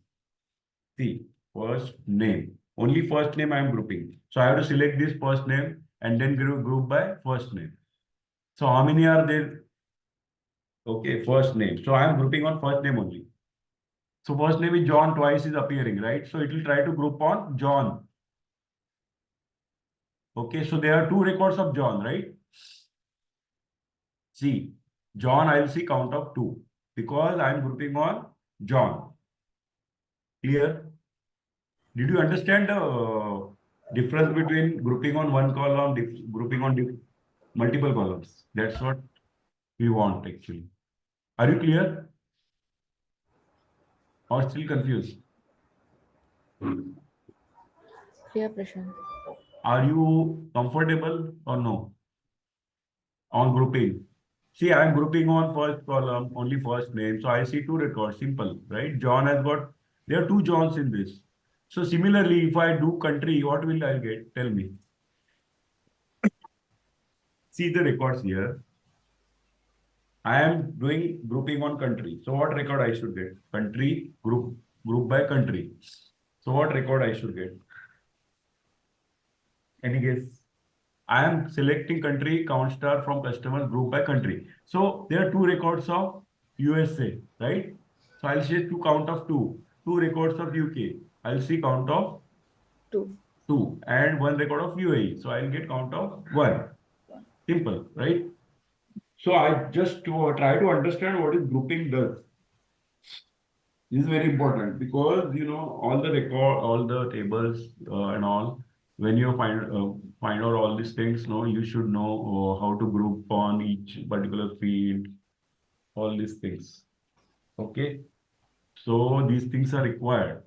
see, first name. Only first name I am grouping. So I have to select this first name and then group by first name. So how many are there? Okay, first name. So I am grouping on first name only. So first name is John, twice is appearing, right? So it will try to group on John. Okay, so there are 2 records of John, right? See, John, I will see count of 2 because I am grouping on John. Clear? Did you understand the difference between grouping on 1 column, grouping on multiple columns? That's what we want actually. Are you clear or still confused?
Clear, Prashant.
Are you comfortable or no on grouping? See, I'm grouping on first column, only first name. So I see two records, simple, right? John has got, there are two Johns in this. So similarly, if I do country, what will I get? Tell me. See the records here. I am doing grouping on country. So what record I should get? Country, group by country. So what record I should get? Any guess? I am selecting country count star from customers group by country. So there are two records of USA, right? So I'll say two count of two. Two records of UK. I'll see count of
2.
two and one record of UAE. So I'll get count of one. Simple, right? So I just try to understand what is grouping does. This is very important because all the record, all the tables and all. When you find out all these things, no, you should know how to group on each particular field. All these things. Okay, so these things are required.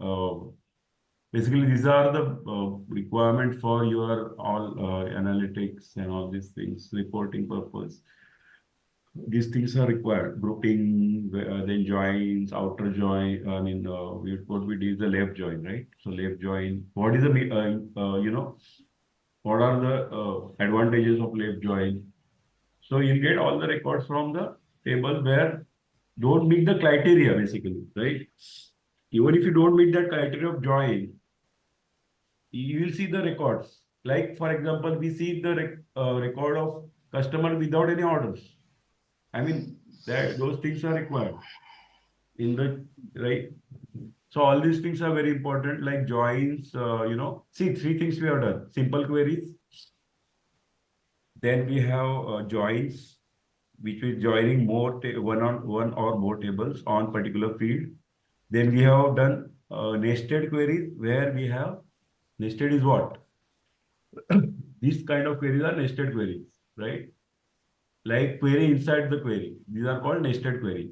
Basically, these are the requirement for your all analytics and all these things, reporting purpose. These things are required. Grouping, then joins, outer join. I mean, what we did is the left join, right? So left join. What is the what are the advantages of left join? So you'll get all the records from the table where don't meet the criteria, basically, right? Even if you don't meet that criteria of join, you will see the records. Like, for example, we see the record of customer without any orders. I mean, those things are required in the, right? So all these things are very important, like joins, see three things we have done. Simple queries. Then we have joins, which is joining one or more tables on particular field. Then we have done nested queries where we have nested is what? These kind of queries are nested queries, right? Like query inside the query. These are called nested query.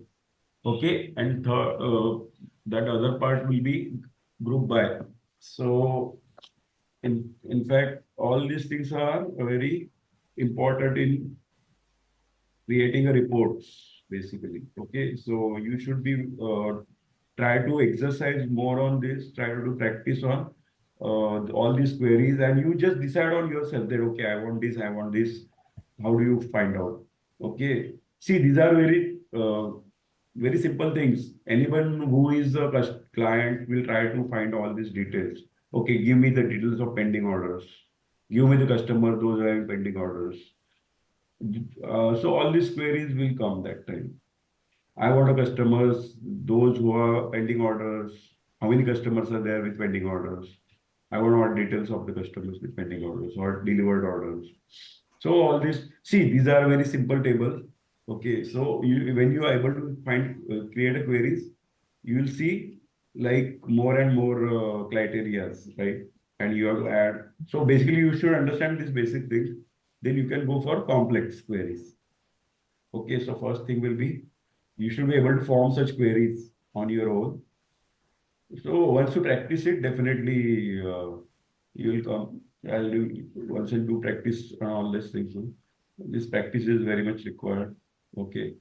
Okay, and that other part will be group by. So in fact, all these things are very important in creating a reports, basically. Okay, so you should be try to exercise more on this, try to do practice on all these queries, and you just decide on yourself that okay, I want this, I want this. How do you find out? Okay, see, these are very simple things. Anyone who is a client will try to find all these details. Okay, give me the details of pending orders. Give me the customer, those are pending orders. So all these queries will come that time. I want a customers, those who are pending orders, how many customers are there with pending orders? I want to know details of the customers with pending orders or delivered orders. So all this, see, these are very simple tables. Okay, so when you are able to find create a queries, you will see like more and more criterias, right? And you have to add. So basically, you should understand these basic things. Then you can go for complex queries. Okay, so first thing will be you should be able to form such queries on your own. So once you practice it, definitely you will come. I'll do once you do practice on all these things. So this practice is very much required. Okay,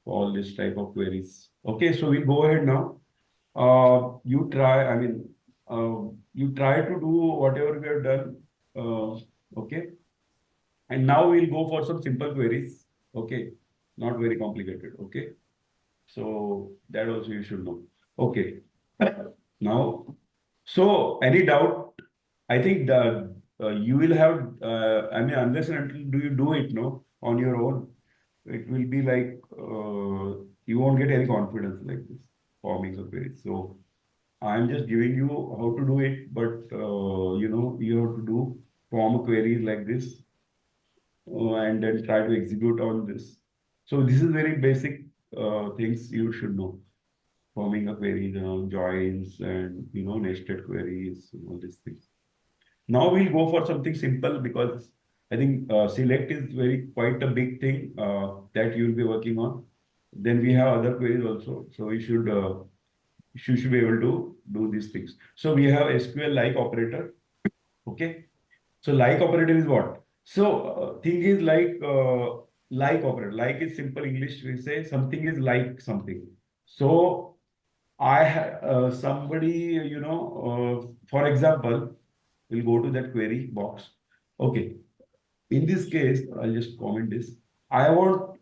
for all this type of queries. Okay, so we'll go ahead now. You try. I mean, you try to do whatever we have done. Okay, and now we'll go for some simple queries. Okay, not very complicated. Okay, so that also you should know. Okay, now, so any doubt? I think the you will have. I mean, unless and until do you do it, no, on your own, it will be like you won't get any confidence like this forming a query. So I'm just giving you how to do it, but you have to do form a query like this and then try to execute on this. So this is very basic things you should know. Forming a query, joins and nested queries, all these things. Now we'll go for something simple because I think select is very quite a big thing that you'll be working on. Then we have other queries also. So you should be able to do these things. So we have SQL like operator. Okay. So like operator is what? So thing is like operator. Like is simple English. We say something is like something. So I have somebody, for example, we'll go to that query box. Okay. In this case, I'll just comment this. I want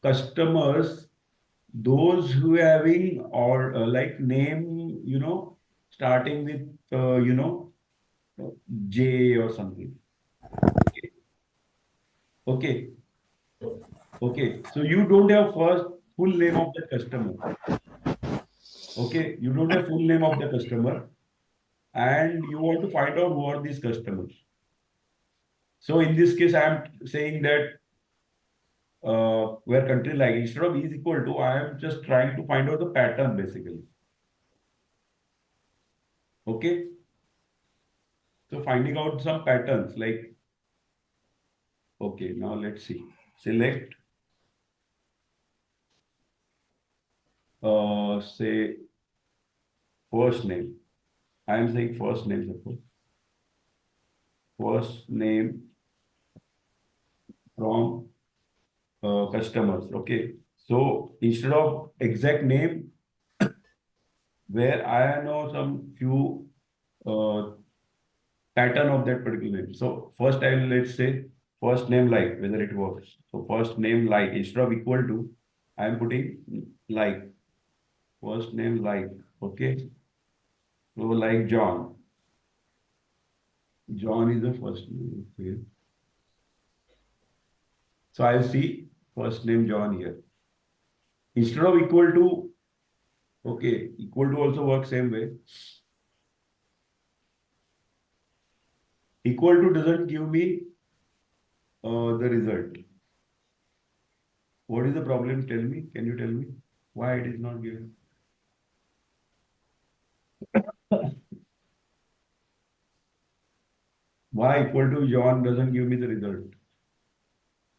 customers, those who having or like name, starting with, J or something. Okay. Okay. Okay. So you don't have first full name of the customer. Okay. You don't have full name of the customer and you want to find out who are these customers. So in this case, I am saying that where country like instead of is equal to, I am just trying to find out the pattern basically. Okay. So finding out some patterns like, okay, now let's see. Select, say first name. I am saying first name, suppose. First name from customers. Okay. So instead of exact name, where I know some few uh, pattern of that particular name. So first I will let's say first name like whether it works. So first name like instead of equal to, I am putting like first name like. Okay. So like John. John is the first name. Okay. So I see first name John here. Instead of equal to, okay, equal to also works same way. Equal to doesn't give me the result. What is the problem? Tell me. Can you tell me why it is not given? Why equal to John doesn't give me the result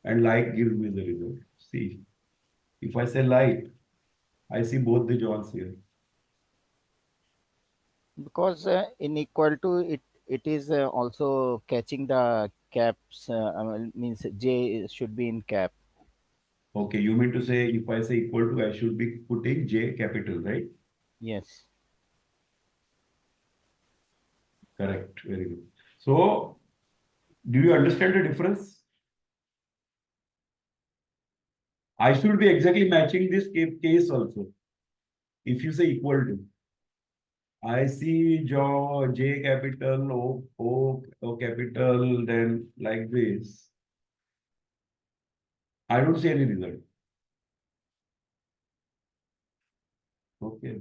and like gives me the result? See, if I say like, I see both the Johns here.
Because in equal to it is also catching the caps, means J should be in cap.
Okay, you mean to say if I say equal to, I should be putting J capital, right?
Yes.
Correct. Very good. So, do you understand the difference? I should be exactly matching this case also. If you say equal to, I see J capital, O capital, then like this. I don't see any result. Okay.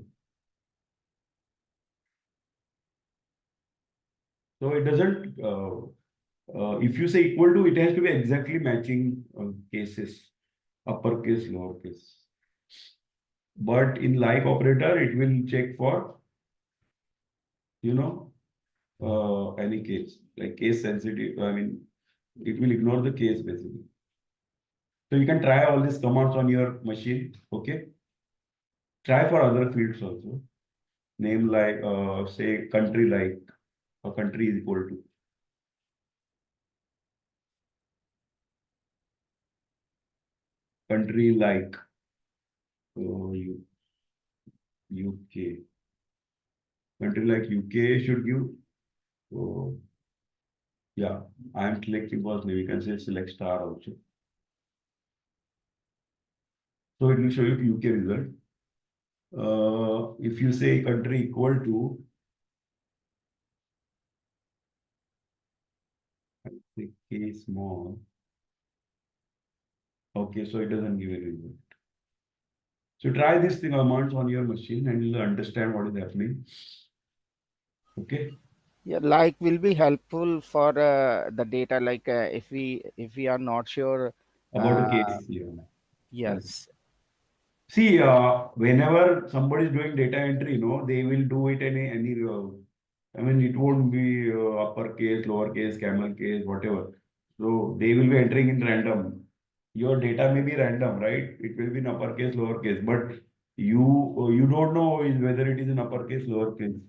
So it doesn't, if you say equal to, it has to be exactly matching cases, uppercase, lowercase. But in like operator, it will check for, you know, any case, like case sensitive. I mean, it will ignore the case basically. So you can try all these commands on your machine. Okay. Try for other fields also. Name like, say country like, a country is equal to. Country like UK. Country like UK should give. Yeah, I'm selecting first name. You can say select star also. So it will show you UK result. If you say country equal to, say K small. Okay, so it doesn't give any result. So try these thing commands on your machine and you'll understand what is happening. Okay.
Yeah, like will be helpful for the data, like if we are not sure.
About a
uh,
case here. Correct.
yes.
See, whenever somebody is doing data entry, they will do it any. I mean, it won't be uppercase, lowercase, camel case, whatever. So they will be entering in random. your data may be random, right? It will be in uppercase, lowercase, but you don't know whether it is in uppercase, lowercase.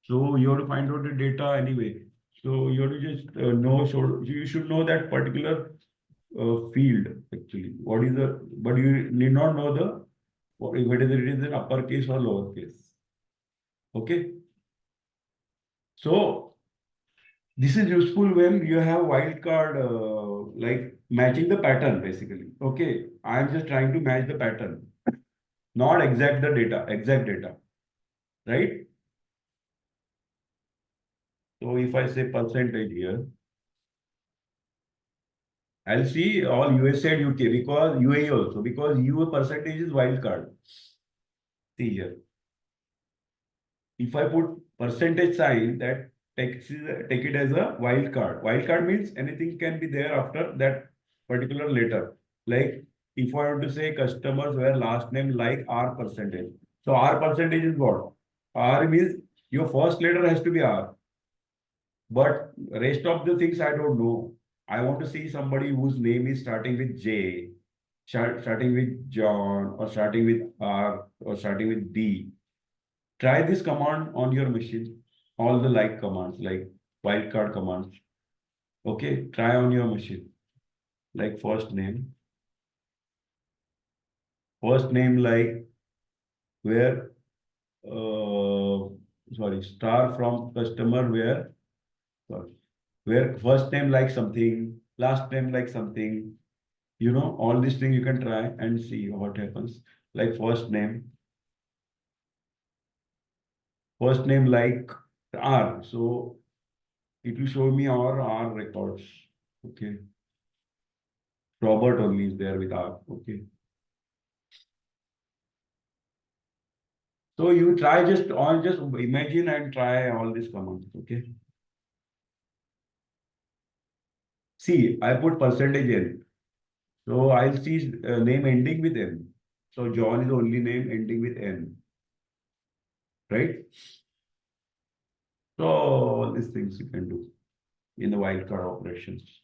So you have to find out the data anyway. So you have to just know. So you should know that particular field actually. What is the? But you need not know the whether it is in uppercase or lowercase. Okay. So this is useful when you have wildcard, like matching the pattern basically. Okay, I am just trying to match the pattern, not exact data, right? So if I say percentage here, I'll see all USA and UK because UAE also because UA percentage is wildcard. See here, if I put percentage sign, that take it as a wild card. Wild card means anything can be there after that particular letter. Like if I want to say customers where last name like R percentage. So R percentage is what? R means your first letter has to be R. But rest of the things I don't know. I want to see somebody whose name is starting with J, starting with John, or starting with R, or starting with D. Try this command on your machine. All the like commands, like wildcard commands. Okay, try on your machine. Like first name like where, sorry, star from customer where, sorry, where first name like something, last name like something. You know, all these things you can try and see what happens. Like first name like R. So it will show me our R records. Okay. Robert only is there with R. Okay. So you try just imagine and try all these commands. Okay. See, I put percentage in. So I'll see name ending with N. So John is the only name ending with N. Right? So all these things you can do in the wildcard operations.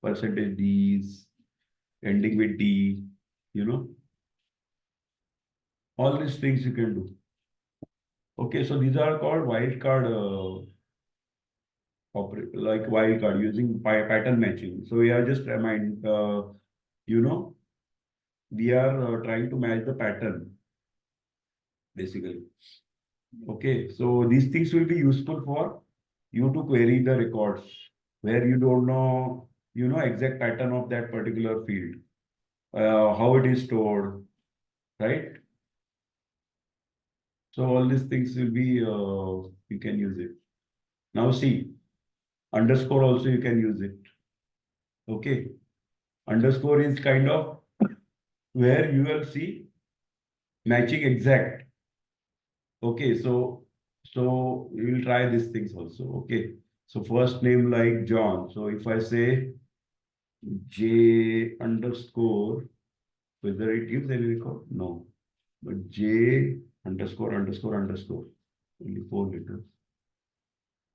Percentage D's ending with D, you know, all these things you can do. Okay, so these are called wildcard like wildcard using pattern matching. So we are just you know, we are trying to match the pattern basically. Okay, so these things will be useful for you to query the records where you don't know, you know, exact pattern of that particular field, how it is stored, right? So all these things will be, you can use it. Now see, underscore also you can use it. Okay, underscore is kind of where you will see matching exact. Okay, so we will try these things also. Okay, so first name like John. So if I say J underscore, whether it gives any record? No, but J underscore, only 4 letters.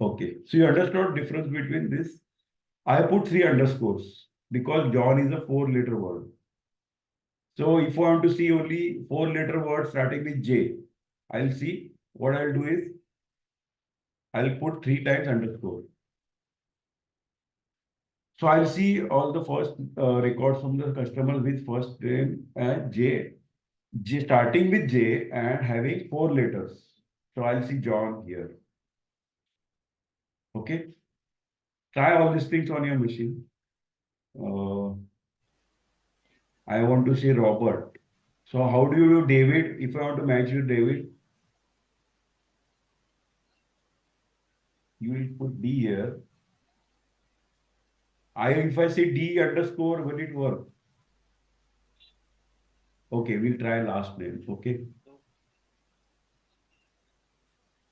Okay, so you understood difference between this. I put 3 underscores because John is a 4 letter word. So if I want to see only 4 letter word starting with J, I'll see what I'll do is I'll put 3 times underscore. So I'll see all the first records from the customer with first name and J starting with J and having 4 letters. So I'll see John here. Okay. Try all these things on your machine. I want to say Robert. So how do you do David? If I want to match with David, you will put D here. If I say D underscore, will it work? Okay, we'll try last name. Okay.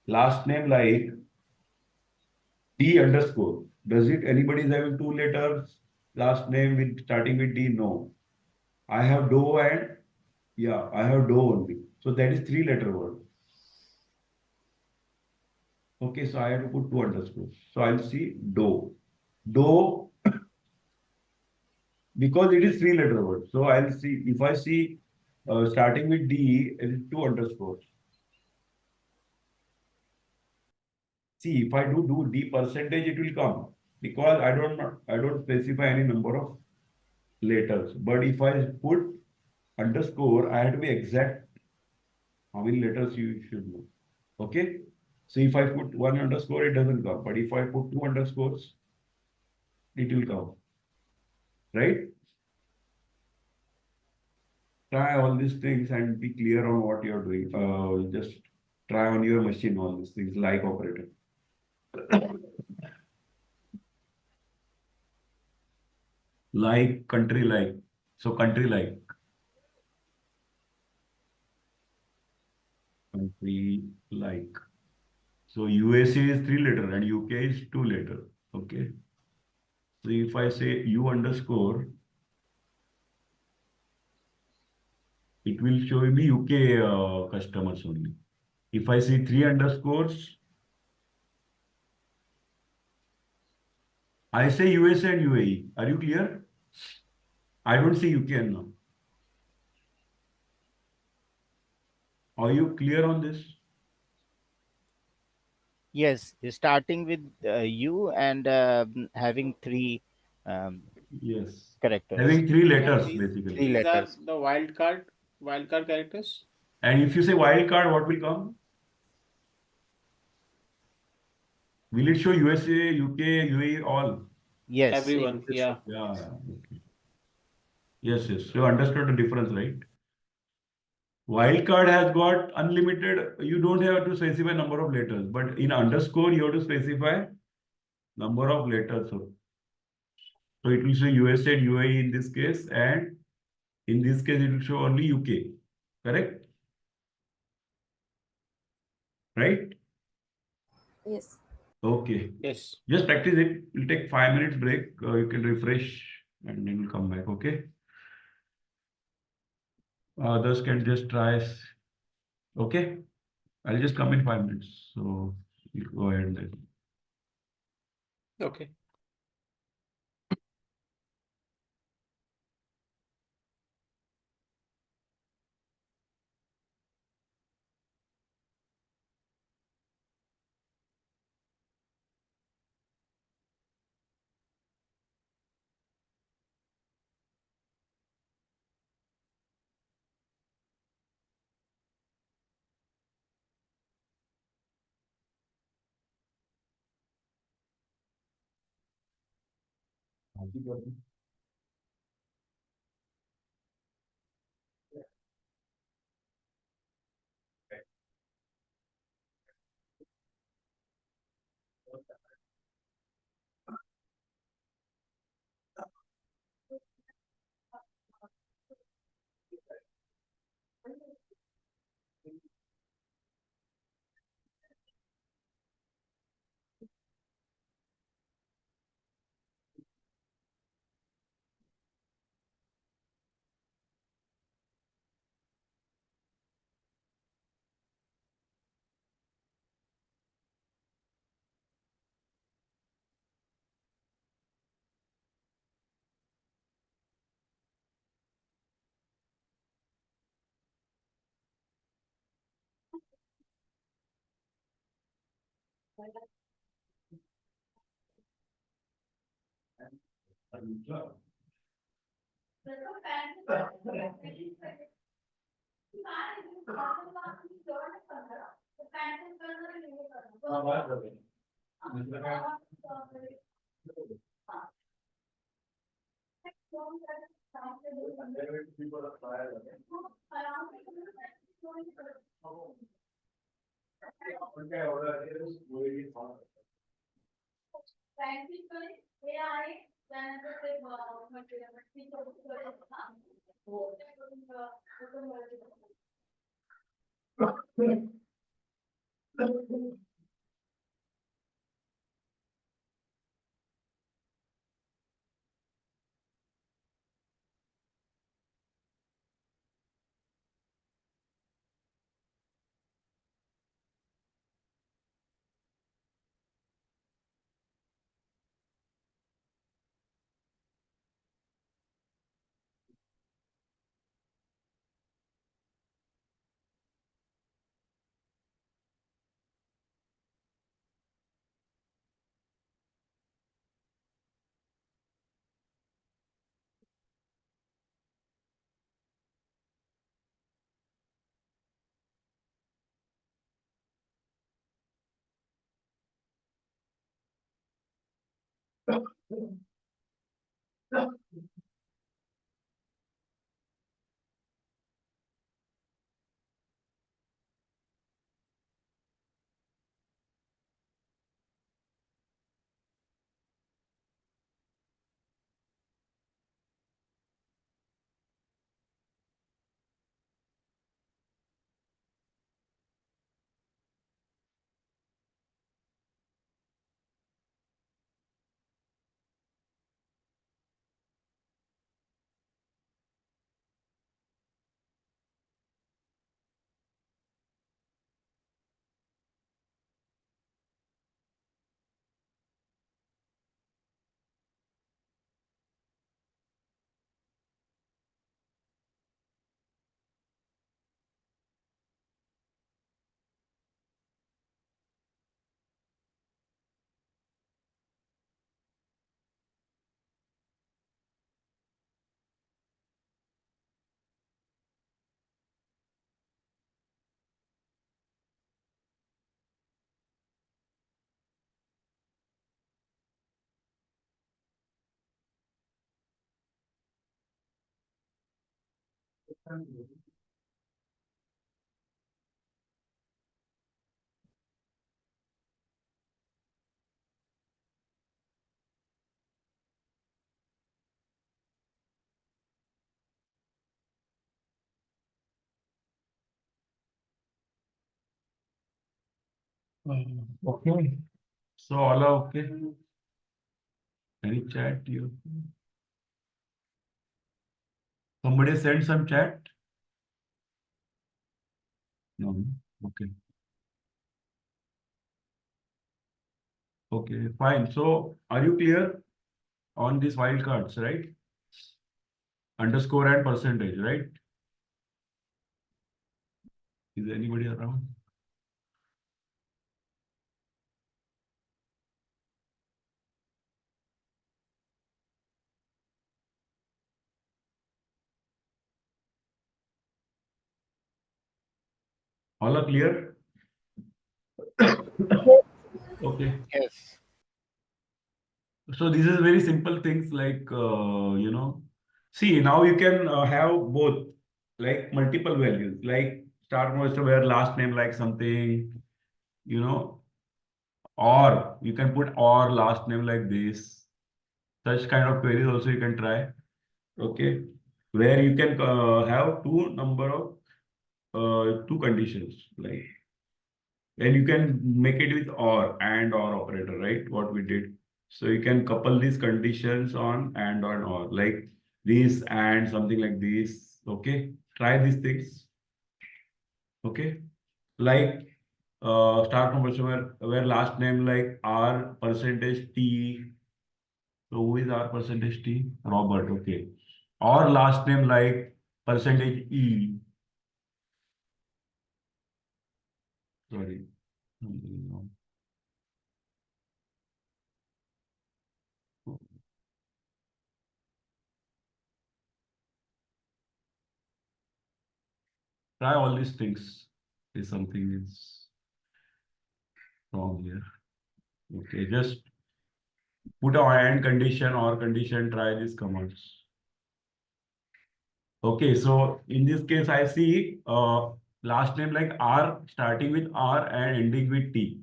Last name like D underscore. Does it anybody is having 2 letters last name with starting with D? No. I have Doe and yeah, I have Doe only. So that is 3 letter word. Okay, so I have to put 2 underscores. So I'll see Doe. Doe because it is three-letter word. So I'll see if I see starting with D, it is two underscores. See, if I do D percentage, it will come because I don't specify any number of letters. But if I put underscore, I have to be exact how many letters you should know. Okay. So if I put one underscore, it doesn't come. But if I put two underscores, it will come. Right? Try all these things and be clear on what you're doing. Just try on your machine all these things like operator. Like country like. So country like. Country like. So USA is three-letter and UK is two-letter. Okay. So if I say U underscore, it will show me UK customers only. If I see three underscores, I say USA and UAE. Are you clear? I don't see UK now. Are you clear on this?
Yes, starting with U and having three um,
Yes.
characters,
Having three
And
letters
these
basically.
three
these are
letters.
the wildcard characters.
And if you say wildcard, what will come? Will it show USA, UK, UAE, all?
Yes,
Everyone, yeah.
Yeah. Okay. Yes, yes. You understood the difference, right? Wildcard has got unlimited, you don't have to specify number of letters, but in underscore, you have to specify number of letters. So it will show USA and UAE in this case, and in this case, it will show only UK. Correct? Right?
Yes.
Okay.
Yes.
Just practice it. We'll take 5 minutes break. You can refresh and then we'll come back. Okay. Others can just try. Okay. I'll just come in 5 minutes. So you go ahead then.
Okay.
Okay. So all are okay. Any chat you? Somebody send some chat? No. Okay. Okay, fine. So are you clear on these wildcards, right? Underscore and percentage, right? Is anybody around? All are clear? Okay.
Yes.
So this is very simple things like, see now you can have both like multiple values like start most where last name like something, you know, or you can put or last name like this. Such kind of queries also you can try. Okay. Where you can have two conditions like, and you can make it with or and or operator, right? What we did. So you can couple these conditions on and on or like this and something like this. Okay. Try these things. Okay. Like start from where last name like R percentage T. So who is R percentage T? Robert. Okay. Or last name like percentage E. Sorry. No. Try all these things. If something is wrong here. Okay, just put a and condition or condition, try these commands. Okay, so in this case, I see last name like R starting with R and ending with T.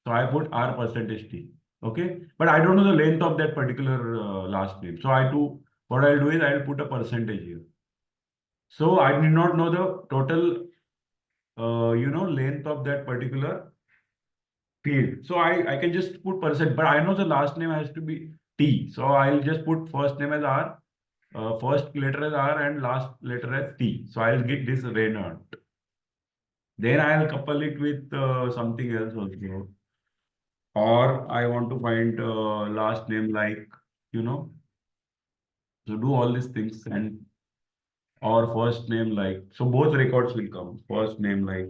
So I put R percentage T. Okay, but I don't know the length of that particular last name. So what I'll do is I'll put a percentage here. So I did not know the total, length of that particular field. So I can just put percent, but I know the last name has to be T. So I'll just put first name as R, first letter as R and last letter as T. So I'll get this Reynard. Then I'll couple it with something else also. Or I want to find last name like, you know, so do all these things and or first name like, so both records will come. First name like,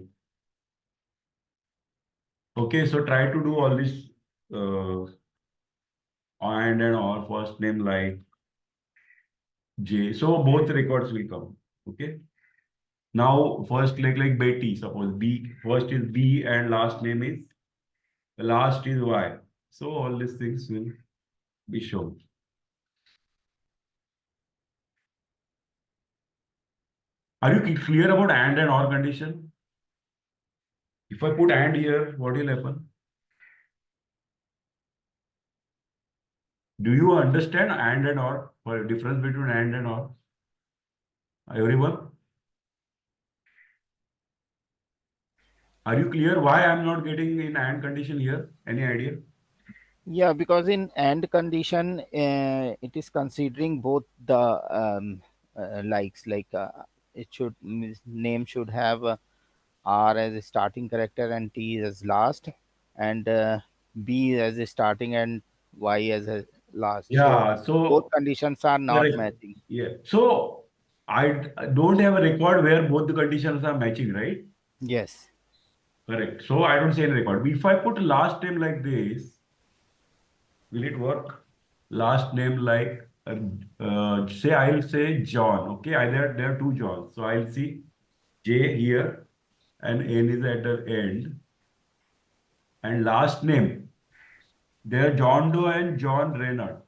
okay, so try to do all this uh, and or first name like J. So both records will come. Okay. Now first like Betty, suppose B first is B and last name is last is Y. So all these things will be shown. Are you clear about and or condition? If I put and here, what will happen? Do you understand and or? What difference between and or? Everyone? Are you clear why I'm not getting in and condition here? Any idea?
Yeah, because in AND condition, it is considering both the likes, like it should name should have R as a starting character and T as last, and B as a starting and Y as a last. So
Yeah,
both
so
conditions are not
correct.
matching.
Yeah. So I don't have a record where both the conditions are matching, right?
Yes.
Correct. So I don't say any record. If I put last name like this, will it work? Last name like say I'll say John. Okay, there are two Johns. So I'll see J here and N is at the end. And last name, there are John Doe and John Reynard.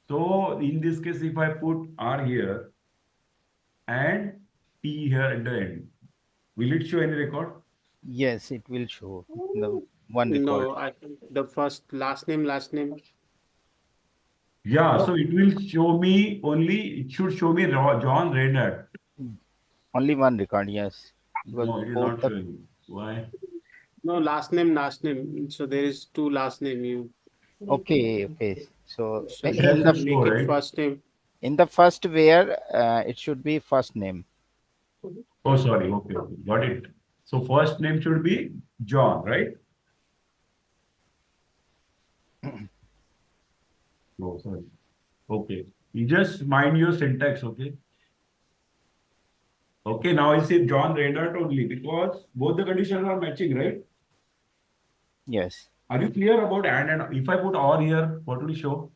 So in this case, if I put R here and T here at the end, will it show any record?
Yes, it will show the one record.
No, I think the first last name.
Yeah, so it will show me only, it should show me John Reynard.
Only one record, yes. Because
No, it is
both
not
the
showing. Why?
No, last name. So there is two last name. You
okay. So
so
It
you
has
in
to
the
show,
make it
right?
first name.
first where it should be first name.
Oh, sorry. Okay, okay. Got it. So first name should be John, right? No, sorry. Okay. You just mind your syntax, okay? Okay, now I say John Reynard only because both the conditions are matching, right?
Yes,
Are you clear about and if I put or here, what will show?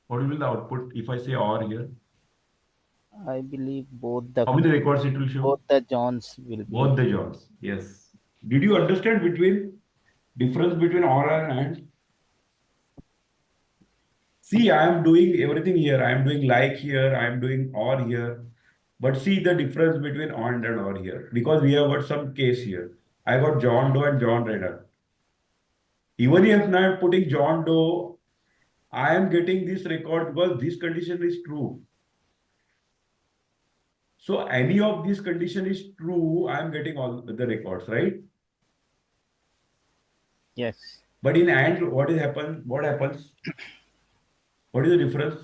What will be the output if I say or here?
I believe
How many records it will show?
both the Johns will
Both
be.
the Johns. Yes. Did you understand between difference between or and? See, I am doing everything here. I am doing like here. I am doing or here. But see the difference between and or here. Because we have got some case here. I got John Doe and John Redder. Even if I am putting John Doe, I am getting this record because this condition is true. So any of this condition is true, I am getting all the records, right?
Yes,
But in AND, what is happen? What happens? What is the difference?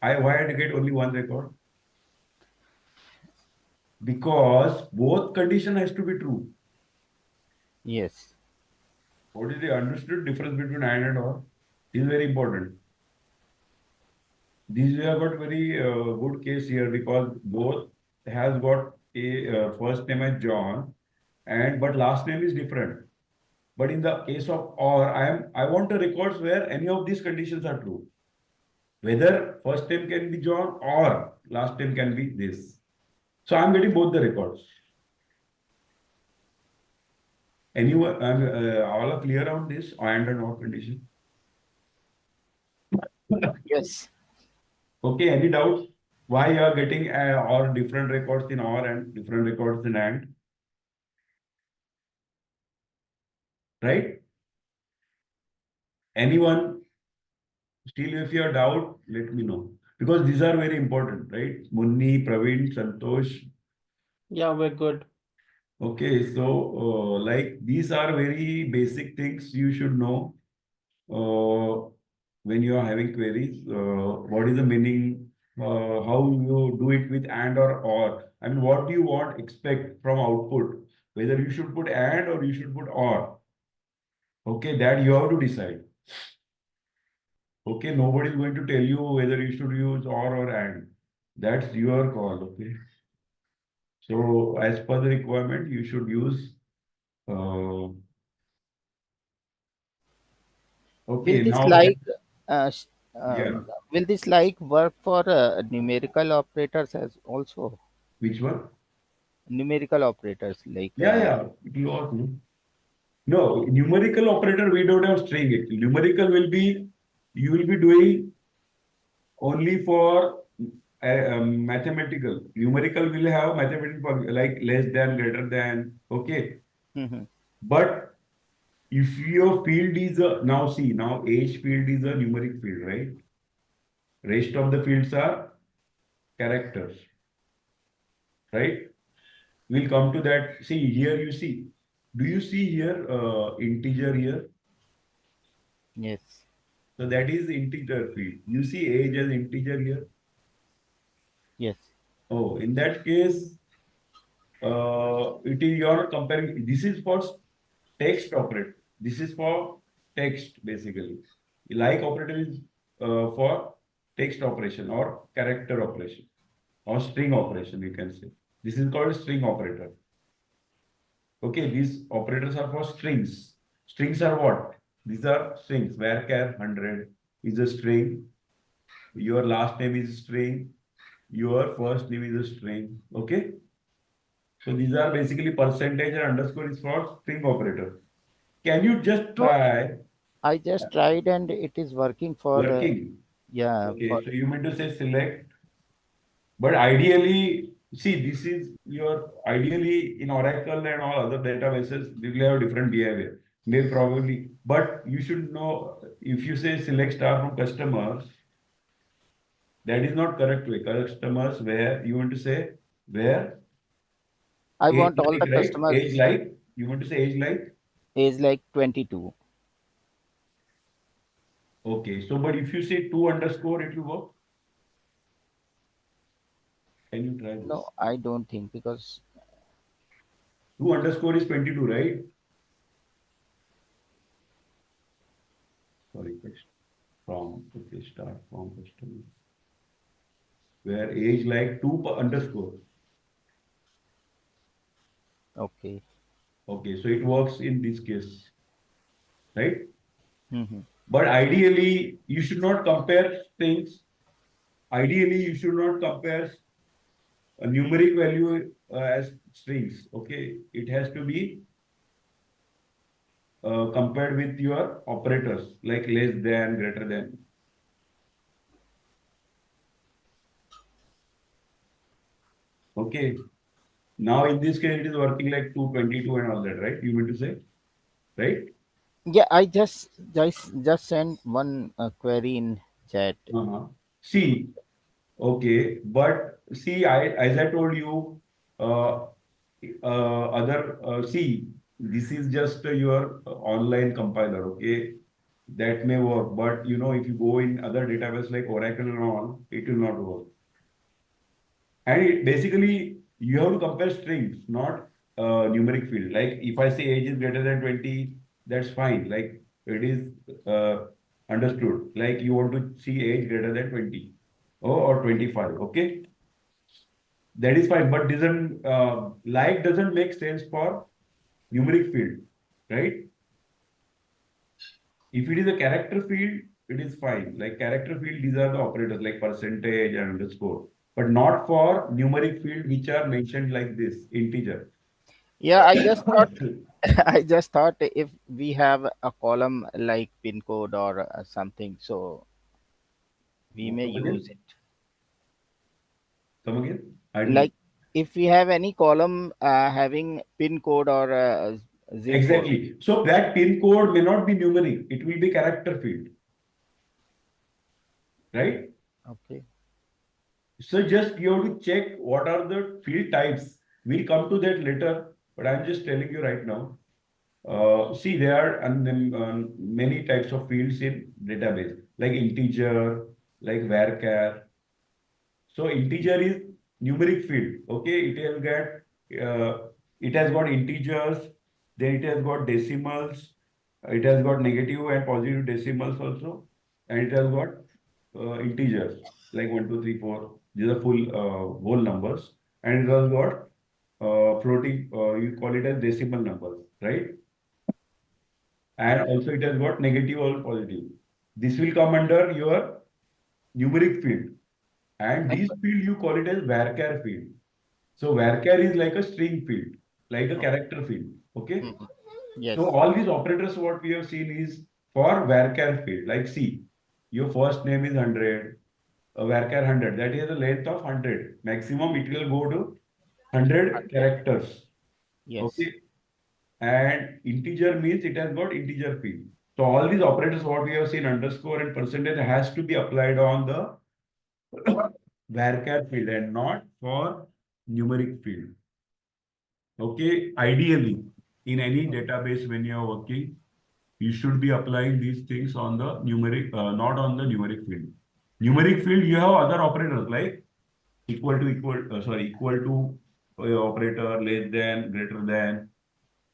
Why I get only one record? Because both condition has to be true.
yes,
What is the understood difference between and or? Is very important. These we have got very good case here because both has got a first name as John and but last name is different. But in the case of or, I want the records where any of these conditions are true. Whether first name can be John or last name can be this. So I'm getting both the records. Anyone, all are clear on this and or condition?
yes.
Okay, any doubts? Why you are getting or different records in or and different records in and? Right? Anyone? Still, if you have doubt, let me know. Because these are very important, right? Munni, Praveen, Santosh.
Yeah, we're good.
Okay, so like these are very basic things you should know when you are having queries. What is the meaning? How you do it with and or. I mean, what do you want expect from output? Whether you should put and or you should put or. Okay, that you have to decide. Okay, nobody is going to tell you whether you should use or and. That's your call. Okay. So as per the requirement, you should use. Uh,
Will
okay,
this
now
like uh, sh-
yeah.
will this like work for numerical operators as also?
Which one?
Numerical operators like
Yeah, yeah. It will work. No? No, numerical operator, we don't have string. Numerical will be, you will be doing only for mathematical. Numerical will have mathematical for like less than, greater than, okay.
Mhm.
But if your field is now see, now age field is a numeric field, right? Rest of the fields are characters, right? We'll come to that. See, here you see. Do you see here integer here?
Yes.
So that is integer field. You see age as integer here.
Yes.
Oh, in that case, it is your comparing. This is for text operator. This is for text basically. Like operator is for text operation or character operation or string operation, you can say. This is called string operator. Okay, these operators are for strings. Strings are what? These are strings. Varchar 100 is a string. Your last name is a string. Your first name is a string. Okay. So these are basically percentage and underscore is for string operator. Can you just
No,
try
I just tried and it is working for
working?
yeah, for
Okay, so you meant to say select, but ideally, see, this is your ideally in Oracle and all other databases, they will have different behavior. May probably, but you should know if you say select star from customers, that is not correct way. Customers where you want to say where
I
age
want all
like,
the
right? Age
customers
like, you want to say age like.
age like 22.
Okay, so but if you say two underscore, it will work. Can you try this?
No, I don't think because
Two underscore is 22, right? Sorry, from, okay, start from customer. Where age like two underscore.
okay.
Okay, so it works in this case, right?
Hmm.
But ideally, you should not compare things. Ideally, you should not compare a numeric value as strings. Okay, it has to be compared with your operators like less than, greater than. Okay. Now in this case, it is working like 222 and all that, right? You mean to say, right?
Yeah, I just sent one query in chat.
Uh-huh. See, okay, but see, as I told you, uh, see, this is just your online compiler, okay? That may work, but you know, if you go in other database like Oracle and all, it will not work. And it, basically, you have to compare strings, not numeric field. Like if I say age is greater than 20, that's fine. Like it is understood. Like you want to see age greater than 20 or 25. Okay, that is fine. But doesn't like doesn't make sense for numeric field, right? If it is a character field, it is fine. Like character field, these are the operators like percentage and underscore, but not for numeric field, which are mentioned like this, integer.
Yeah, I just thought I just thought if we have a column like pin code or something, so we may
Come
use
again?
it.
Come again? I didn't.
Like if we have any column having pin code or zip code.
Exactly. So that pin code may not be numeric, it will be character field, right?
Okay.
So just you have to check what are the field types. We'll come to that later, but I'm just telling you right now. See, there are many types of fields in database, like integer, like varchar. So integer is numeric field. Okay, it has got integers, then it has got decimals, it has got negative and positive decimals also, and it has got integers like 1, 2, 3, 4. These are full whole numbers, and it has got floating. You call it as decimal numbers, right? And also it has got negative or positive. This will come under your numeric field. And
And
this field you call it as varchar field. So varchar is like a string field, like a character field. Okay.
Mhm. Yes.
So all these operators, what we have seen is for varchar field. Like see, your first name is 100, varchar 100. That is the length of 100. Maximum it will go to 100 characters.
Yes.
Okay. And integer means it has got integer field. So all these operators, what we have seen, underscore and percentage has to be applied on the varchar field and not for numeric field. Okay. Ideally, in any database when you are working, you should be applying these things on the numeric, not on the numeric field. Numeric field, you have other operators like equal to operator, less than, greater than.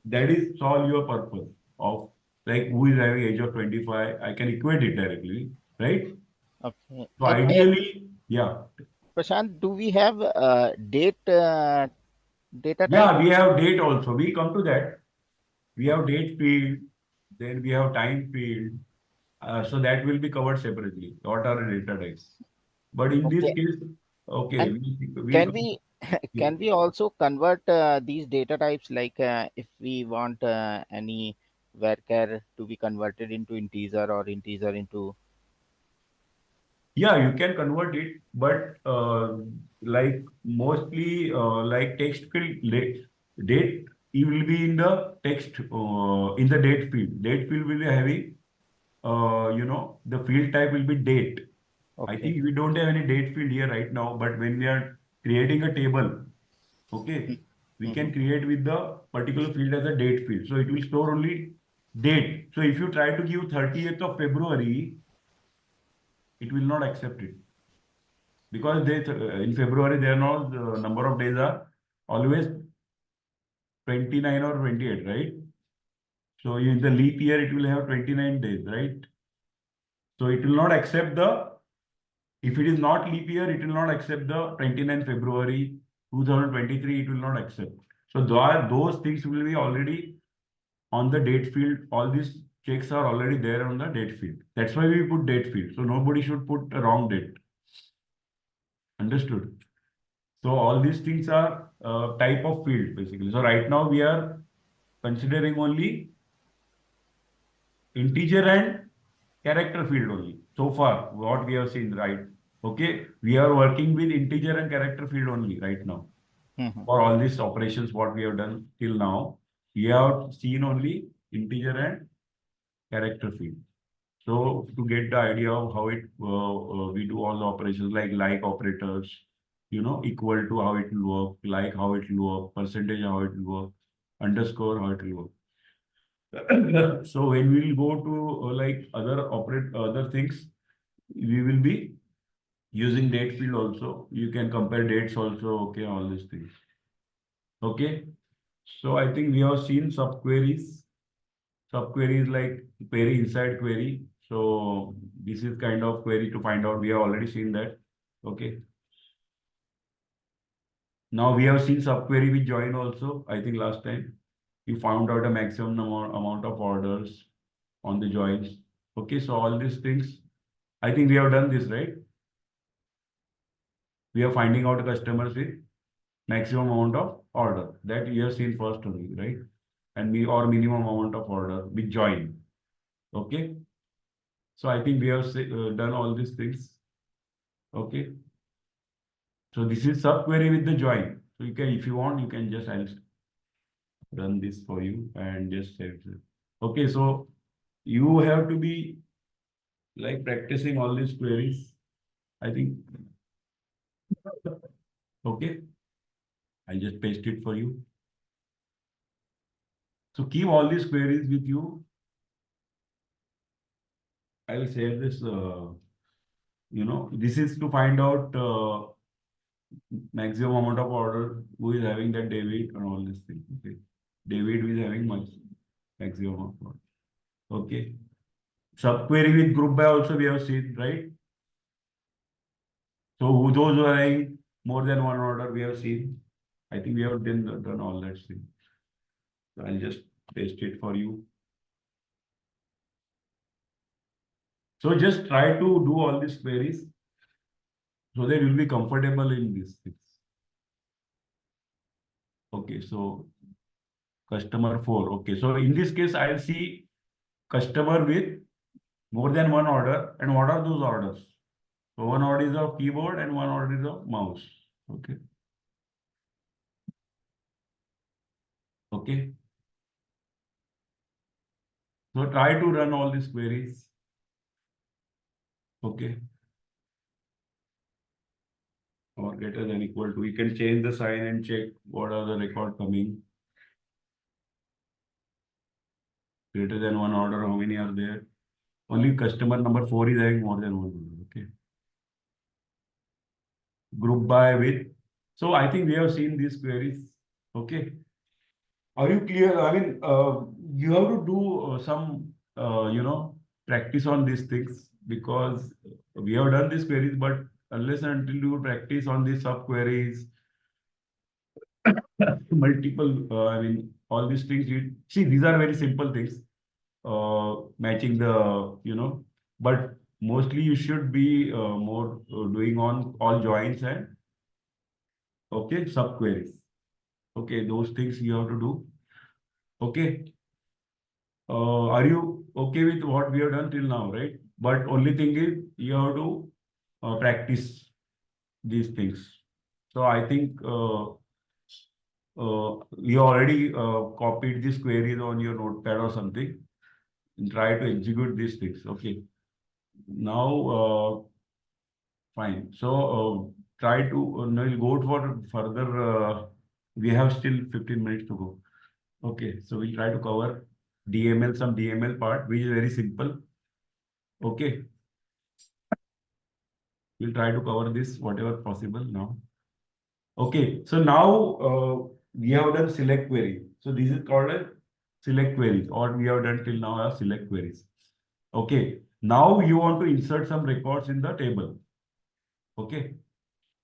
That is all your purpose of like who is having age of 25. I can equate it directly, right?
Okay.
So
And
ideally, yeah.
Prashant, do we have date data type?
Yeah, we have date also. We come to that. We have date field, then we have time field. So that will be covered separately. What are the data types? But in this
Okay.
case, okay,
And
we'll
can
come.
we
Yeah.
can we also convert these data types, like if we want any varchar to be converted into integer or integer into?
Yeah, you can convert it, but like mostly like text field date, it will be in the text in the date field. Date field will be having the field type will be date. I
Okay.
think we don't have any date field here right now, but when we are creating a table, okay, we
Mm-hmm.
can create with the particular field as a date field. So it will store only date. So if you try to give 30th of February, it will not accept it. Because in February there are no the number of days are always 29 or 28, right? So in the leap year it will have 29 days, right? So it will not accept the, if it is not leap year, it will not accept the 29 February 2023, it will not accept. So those things will be already on the date field. All these checks are already there on the date field. That's why we put date field. So nobody should put a wrong date. Understood? So all these things are type of field basically. So right now we are considering only integer and character field only. So far, what we have seen, right? Okay, we are working with integer and character field only right now.
Mm-hmm.
For all these operations, what we have done till now, we have seen only integer and character field. So to get the idea of how it we do all the operations like operators, equal to how it will work, like how it will work, percentage how it will work, underscore how it will work. So when we will go to like other things, we will be using date field also. You can compare dates also. Okay, all these things. Okay. So I think we have seen subqueries. Subquery is like query inside query. So this is kind of query to find out. We have already seen that. Okay. Now we have seen subquery with join also. I think last time we found out a maximum amount of orders on the joins. Okay. So all these things, I think we have done this, right? We are finding out customers with maximum amount of order that you have seen first only, right? And or minimum amount of order with join. Okay. So I think we have done all these things. Okay. So this is subquery with the join. So you can, if you want, you can just, I'll run this for you and just save it. Okay. So you have to be like practicing all these queries. I think, okay. I'll just paste it for you. So keep all these queries with you. I'll share this, this is to find out maximum amount of order, who is having that David and all these things. Okay. David who is having much maximum of order. Okay. Subquery with group by also we have seen, right? So those who are having more than one order we have seen. I think we have done all that thing. So I'll just paste it for you. So just try to do all these queries so that you'll be comfortable in these things. Okay, so Customer 4. Okay. So in this case, I'll see customer with more than one order. And what are those orders? So one order is of keyboard and one order is of mouse. Okay. Okay. So try to run all these queries. Okay. Or greater than equal to. You can change the sign and check what are the record coming. Greater than one order, how many are there? Only customer number 4 is having more than one order. Okay. Group by with. So I think we have seen these queries. Okay. Are you clear? I mean, you have to do some, practice on these things because we have done these queries, but unless and until you practice on these sub queries, multiple, all these things, you see, these are very simple things, matching the, but mostly you should be more doing on all joins and, okay, sub queries. Okay, those things you have to do. Okay. Are you okay with what we have done till now, right? But only thing is you have to practice these things. So I think you already copied these queries on your notepad or something and try to execute these things. Okay. Now, fine. So try to now we'll go for further. We have still 15 minutes to go. Okay. So we'll try to cover DML, some DML part, which is very simple. Okay. We'll try to cover this whatever possible now. Okay, so now we have done select query. So this is called a select queries, or we have done till now are select queries. Okay, now you want to insert some records in the table. Okay,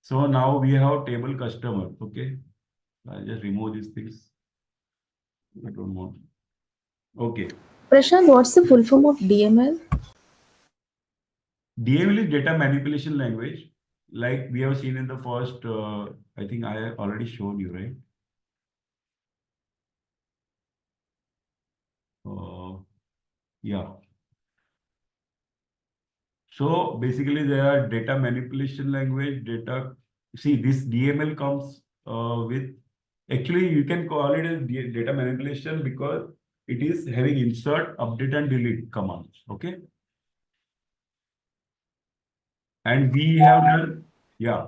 so now we have table customer. Okay, I'll just remove these things. I don't want. Okay,
Prashant, what's the full form of DML?
DML is data manipulation language, like we have seen in the first. I think I have already shown you, right? Yeah. So basically, there are data manipulation language, data. See, this DML comes with, actually, you can call it as data manipulation because it is having insert, update, and delete commands. Okay. And we have done, yeah,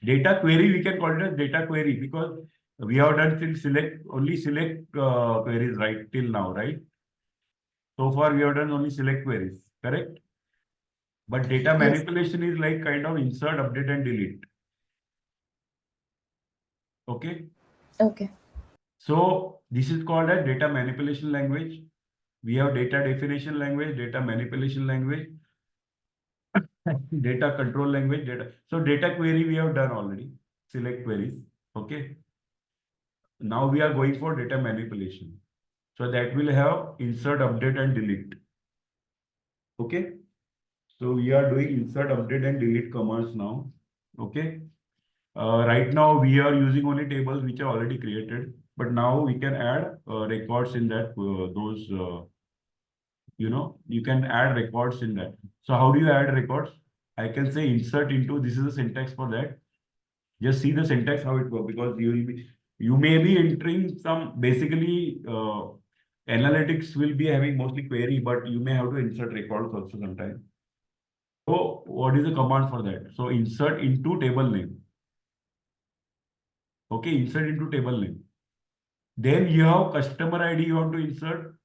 data query, we can call it as data query because we have done till select, only select queries, right, till now, right? So far, we have done only select queries, correct? But data
Yes.
manipulation is like kind of insert, update, and delete. Okay.
Okay.
So this is called a data manipulation language. We have data definition language, data manipulation language, data control language, data. So data query we have done already, select queries. Okay. Now we are going for data manipulation. So that will have insert, update, and delete. Okay. So we are doing insert, update, and delete commands now. Okay. Right now we are using only tables which are already created, but now we can add records in that you can add records in that. So how do you add records? I can say insert into, this is the syntax for that. Just see the syntax how it works because you may be entering some basically analytics will be having mostly query, but you may have to insert records also sometimes. So what is the command for that? So insert into table name. Okay, insert into table name. Then you have customer ID you want to insert.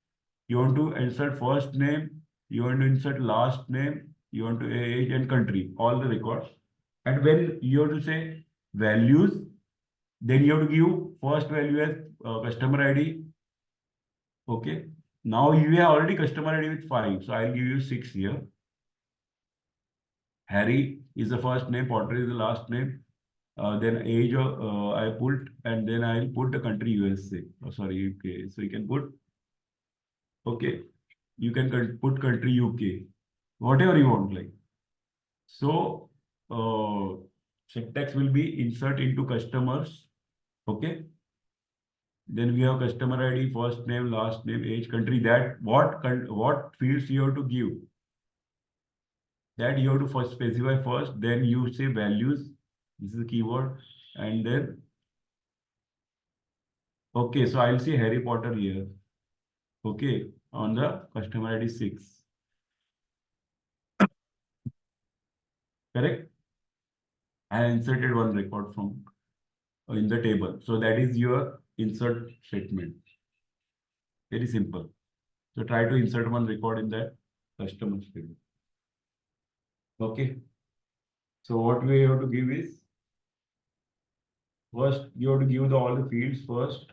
You want to insert first name, you want to insert last name, you want to age and country, all the records. And when you have to say values, then you have to give first value as customer ID. Okay. Now you have already customer ID with 5. So I'll give you 6 here. Harry is the first name, Potter is the last name. Then age I put, and then I'll put the country USA. Oh, sorry, UK. So you can put, okay, you can put country UK, whatever you want, like. So syntax will be insert into customers. Okay. Then we have customer ID, first name, last name, age, country. That what fields you have to give. That you have to first specify first. Then you say values. This is the keyword, and then okay. So I'll see Harry Potter here. Okay, on the customer ID 6. Correct. I inserted one record from in the table. So that is your insert statement. Very simple. So try to insert one record in that customer table. Okay. So what we have to give is first you have to give all the fields first.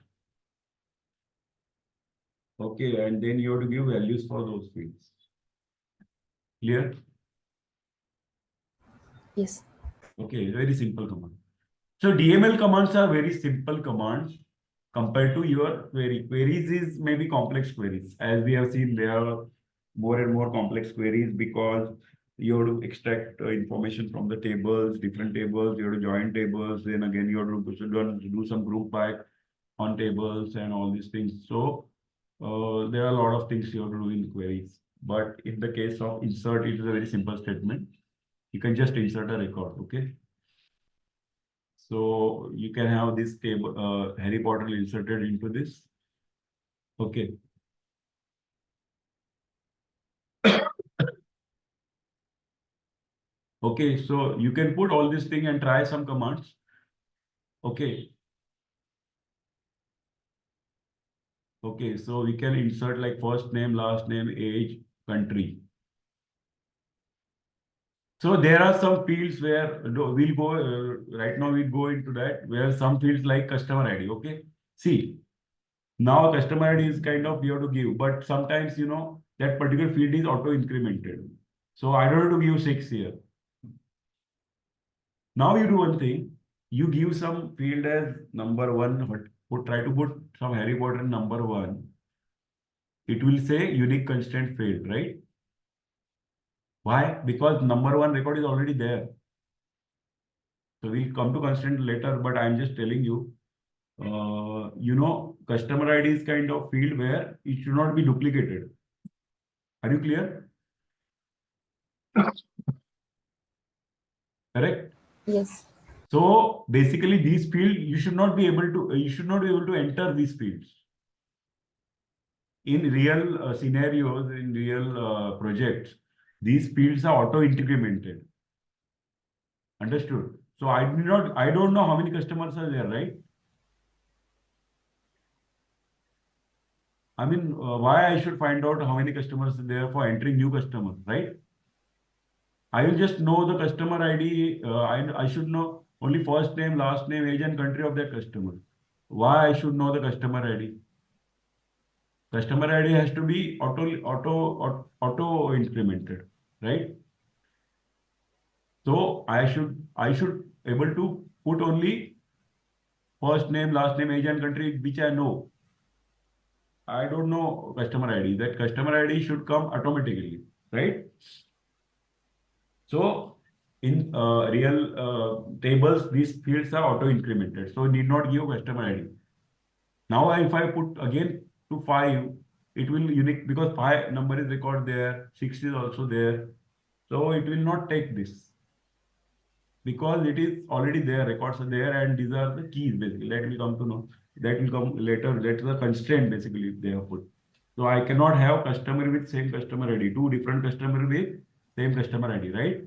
Okay, and then you have to give values for those fields. Clear?
Yes.
Okay, very simple command. So DML commands are very simple commands compared to your query. Queries is maybe complex queries. As we have seen, there are more and more complex queries because you have to extract information from the tables, different tables, you have to join tables, then again you have to do some group by on tables and all these things. So there are a lot of things you have to do in queries. But in the case of insert, it is a very simple statement. You can just insert a record, okay? So you can have this table, Harry Potter inserted into this. Okay. Okay, so you can put all this thing and try some commands. Okay. Okay, so we can insert like first name, last name, age, country. So there are some fields where we'll go, right now we'll go into that, where some fields like customer ID, okay? See, now customer ID is kind of you have to give, but sometimes, you know, that particular field is auto-incremented. So I don't have to give 6 here. Now you do one thing, you give some field as number 1, but try to put some Harry Potter number 1. It will say unique constraint failed, right? Why? Because number 1 record is already there. So we'll come to constraint later, but I'm just telling you, you know, customer ID is kind of field where it should not be duplicated. Are you clear? Correct?
Yes.
So basically these fields, you should not be able to enter these fields. In real scenarios, in real projects, these fields are auto-incremented. Understood? So I don't know how many customers are there, right? I mean, why I should find out how many customers are there for entering new customers, right? I will just know the customer ID. I should know only first name, last name, age, and country of that customer. Why I should know the customer ID? Customer ID has to be auto implemented, right? So I should able to put only first name, last name, age, and country, which I know. I don't know customer ID. That customer ID should come automatically, right? So in real tables, these fields are auto incremented. So need not give customer ID. Now if I put again to 5, it will unique because 5 number is record there, 6 is also there. So it will not take this because it is already there, records are there, and these are the keys basically. That will come to know. That will come later. That's the constraint basically they have put. So I cannot have customer with same customer ID, 2 different customer with same customer ID, right?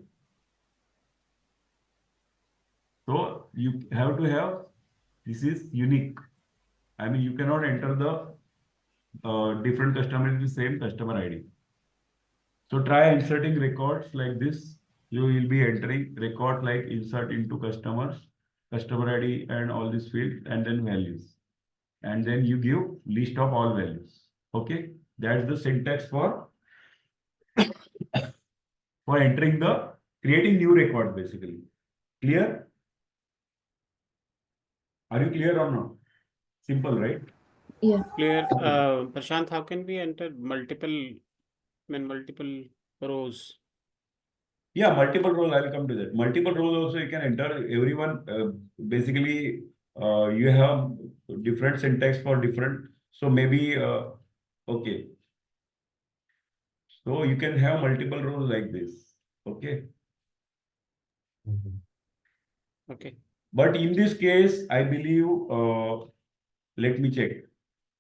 So you have to have, this is unique. I mean, you cannot enter the different customers with the same customer ID. So try inserting records like this. You will be entering record like insert into customers, customer ID and all these fields and then values. And then you give list of all values. Okay. That's the syntax for entering the creating new record basically. Clear? Are you clear or not? Simple, right?
Yeah.
Clear. Prashant, how can we enter multiple rows?
Yeah, multiple roles. I'll come to that. Multiple roles also you can enter. Everyone basically you have different syntax for different, so maybe, okay. So you can have multiple rows like this, okay?
Okay.
But in this case, I believe, let me check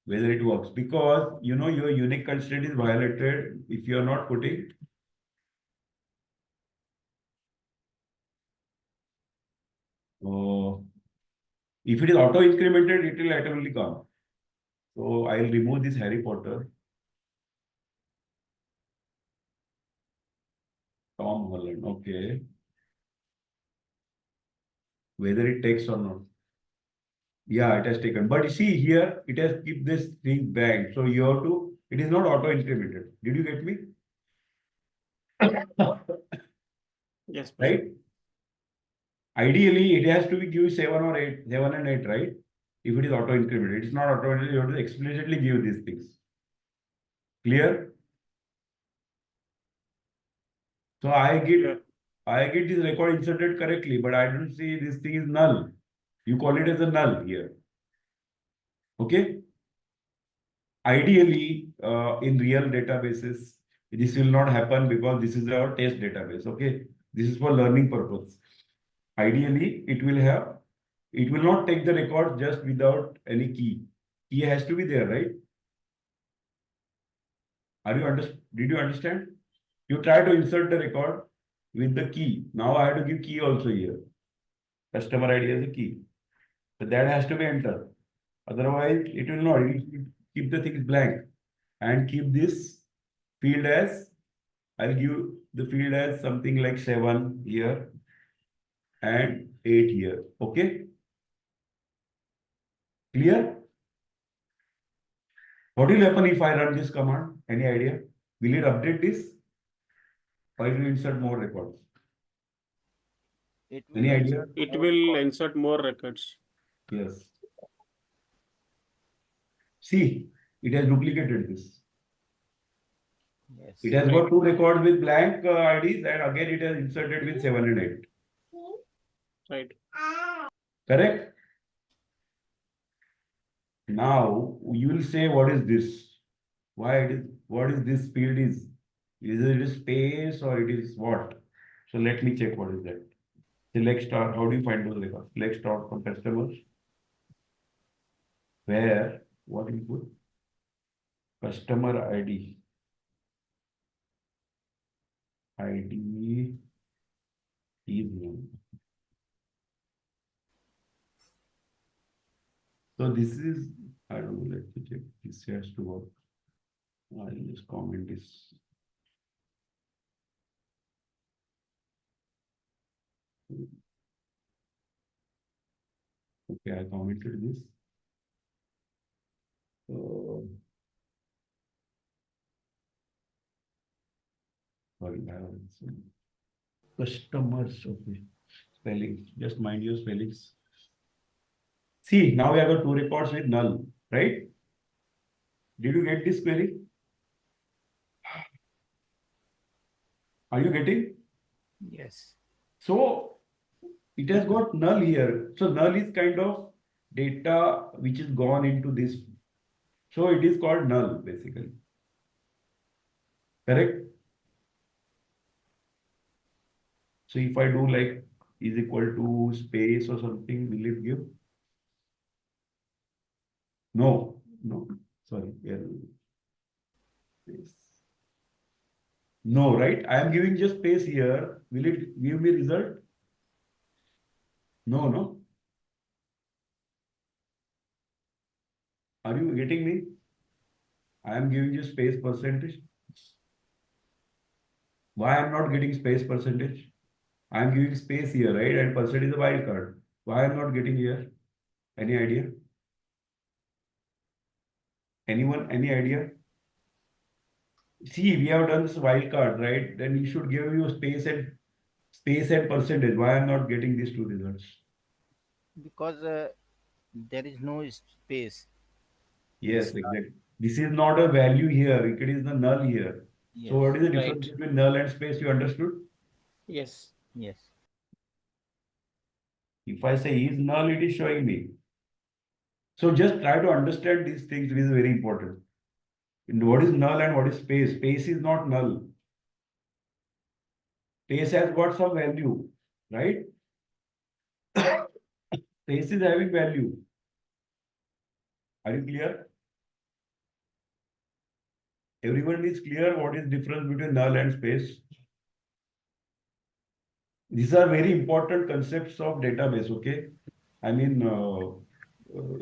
whether it works, because you know your unique constraint is violated if you are not putting. If it is auto incremented, it will automatically come. So I'll remove this Harry Potter. Tom Holland, okay. Whether it takes or not. Yeah, it has taken. But you see here, it has keep this thing back. So you have to, it is not auto incremented. Did you get me?
Yes, Prashant.
Right? Ideally, it has to be give 7 or 8, 7 and 8, right? If it is auto incremented, it's not auto incremented, you have to explicitly give these things. Clear? So
Yeah.
I get this record inserted correctly, but I don't see this thing is null. You call it as a null here. Okay? Ideally, in real databases, this will not happen because this is our test database. Okay? This is for learning purpose. Ideally, it will not take the record just without any key. Key has to be there, right? Did you understand? You try to insert the record with the key. Now I have to give key also here. Customer ID as a key. So that has to be entered. Otherwise, it will not. It will keep the things blank and keep this field as, I'll give the field as something like 7 here and 8 here. Okay? Clear? What will happen if I run this command? Any idea? Will it update this? Or it will insert more records?
It
Any
will
idea?
insert
It
more
will
records.
insert more records.
Yes. See, it has duplicated this.
Yes.
It has got 2 records with blank IDs, and again it has inserted with 7 and 8.
Right.
Correct? Now you will say, what is this? Why it is, what is this field is? Is it a space or it is what? So let me check what is that. Select star, how do you find those records? Select star from customers. Where, what input? Customer ID. ID is none. So this is, I don't know, let me check. This has to work. I'll just comment this. Okay, I commented this. Sorry, I have some customers. Okay, spellings. Just mind your spellings. See, now we have got 2 records with null, right? Did you get this query? Are you getting?
Yes.
So it has got null here. So null is kind of data which is gone into this. So it is called null basically. Correct? So if I do like is equal to space or something, will it give? No, no, sorry. Space. No, right? I am giving just space here. Will it give me result? No, no. Are you getting me? I am giving you space percentage. Why I am not getting space percentage? I am giving space here, right? And percent is a wildcard. Why I am not getting here? Any idea? Anyone? Any idea? See, we have done this wildcard, right? Then we should give you space and percentage. Why I am not getting these 2 results?
Because there is no space.
Yes,
It's null.
exactly. This is not a value here. It is the null here. So
Yes.
what is the
Right.
difference between null and space? You understood?
Yes.
Yes.
If I say is null, it is showing me. So just try to understand these things, which is very important. And what is null and what is space? Space is not null. Space has got some value, right? Space is having value. Are you clear? Everyone is clear what is difference between null and space? These are very important concepts of database, okay? I mean,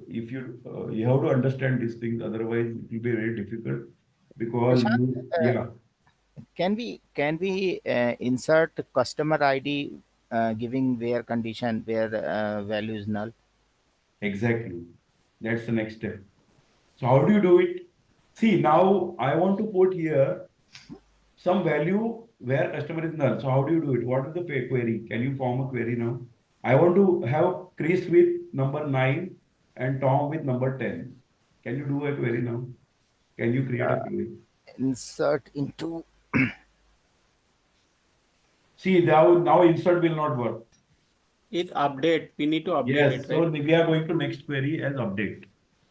if you have to understand these things, otherwise it will be very difficult because
Prashant,
you, yeah,
can we insert customer ID giving where condition where value is null?
exactly. That's the next step. So how do you do it? See, now I want to put here some value where customer is null. So how do you do it? What is the query? Can you form a query now? I want to have Chris with number 9 and Tom with number 10. Can you do a query now? Can you create a query?
Insert into
See, now insert will not work.
It update. We need to update
Yes,
it,
so
right?
we are going to next query as update.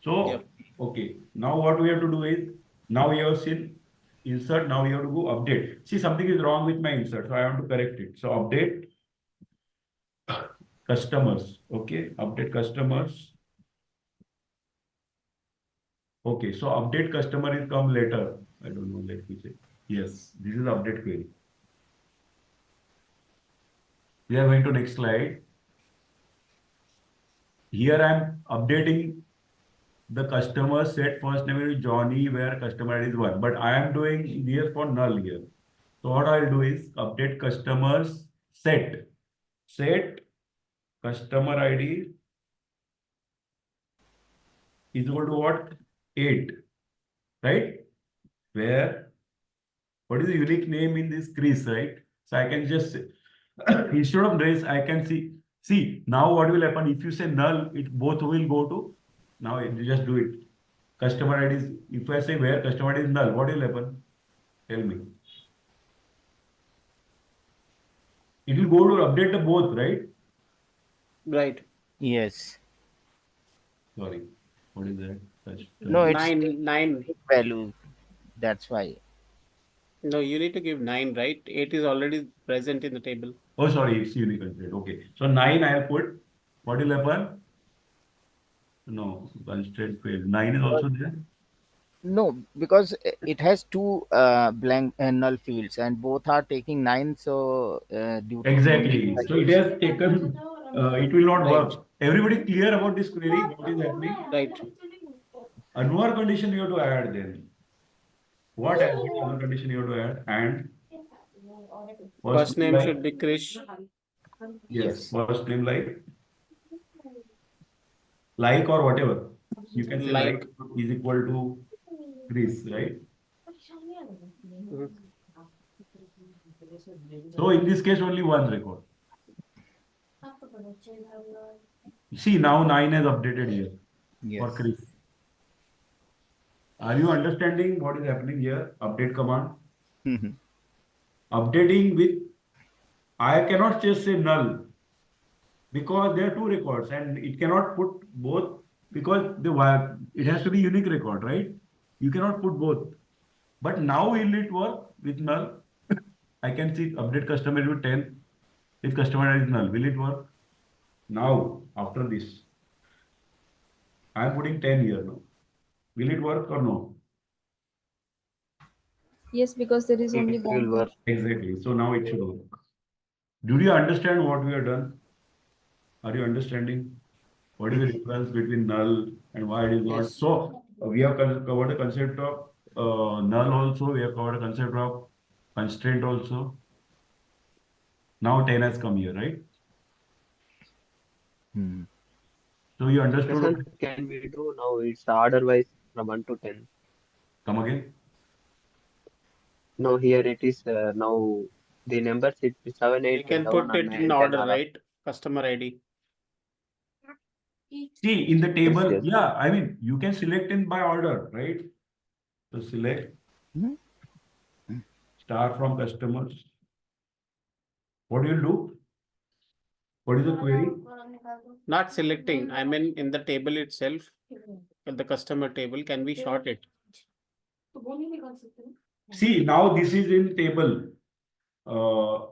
So,
Yep.
okay, now what we have to do is, now we have seen insert, now we have to go update. See, something is wrong with my insert, so I want to correct it. So update customers, okay, update customers. Okay, so update customer is come later. I don't know, let me say. Yes, this is update query. We are going to next slide. Here I am updating the customer set first name is Johnny, where customer ID is 1. But I am doing here for null here. So what I'll do is update customers set. Set customer ID is equal to what? 8. Right? Where what is the unique name in this Chris, right? So I can just say, instead of this, I can see now what will happen if you say null, it both will go to now you just do it. Customer ID is if I say where customer ID is null, what will happen? Tell me. It will go to update the both, right?
Right.
yes.
Sorry. What is that?
No, it's
Nine.
value. That's why.
No, you need to give 9, right? 8 is already present in the table.
Oh, sorry, it's unique constraint. Okay. So 9 I'll put. What will happen? No, constraint failed. 9 is also there.
No, because it has two blank null fields, and both are taking 9. So due to unique
Exactly. So it
values,
has taken, it will not
Right.
work. Everybody clear about this query? What is happening?
Right.
Another condition you have to add then. What else? Another condition you have to add? And
First name
like,
should be Krish.
yes,
yes.
first name like or whatever. You can say like
Like.
is equal to Chris, right?
Mhm.
So in this case, only one record. See, now 9 is updated here for
Yes.
Chris. Are you understanding what is happening here? Update command.
Mhm.
Updating with, I cannot just say null because there are two records and it cannot put both because it has to be unique record, right? You cannot put both. But now will it work with null? I can see update customer with 10. If customer is null, will it work? Now, after this, I am putting 10 here now. Will it work or no?
Yes, because there is only
It will
one.
work.
Exactly. So now it should work. Do you understand what we have done? Are you understanding? What is the difference between null and why it is not?
Yes.
So we have covered the concept of null also. We have covered the concept of constraint also. Now 10 has come here, right?
Hmm.
So you understood.
Prashant, can we do now? It's order wise from 1 to 10.
Come again.
Now here it is now the numbers it is 7,
You
8,
can
11,
put
and
it in
9, 10
order,
all of.
right? Customer ID.
See in the
Yes,
table.
yes.
Yeah, I mean you can select in by order, right? So select
Mhm.
star from customers. What do you do? What is the query?
Not selecting, I mean in the table itself, in the customer table, can we sort it?
See, now this is in table,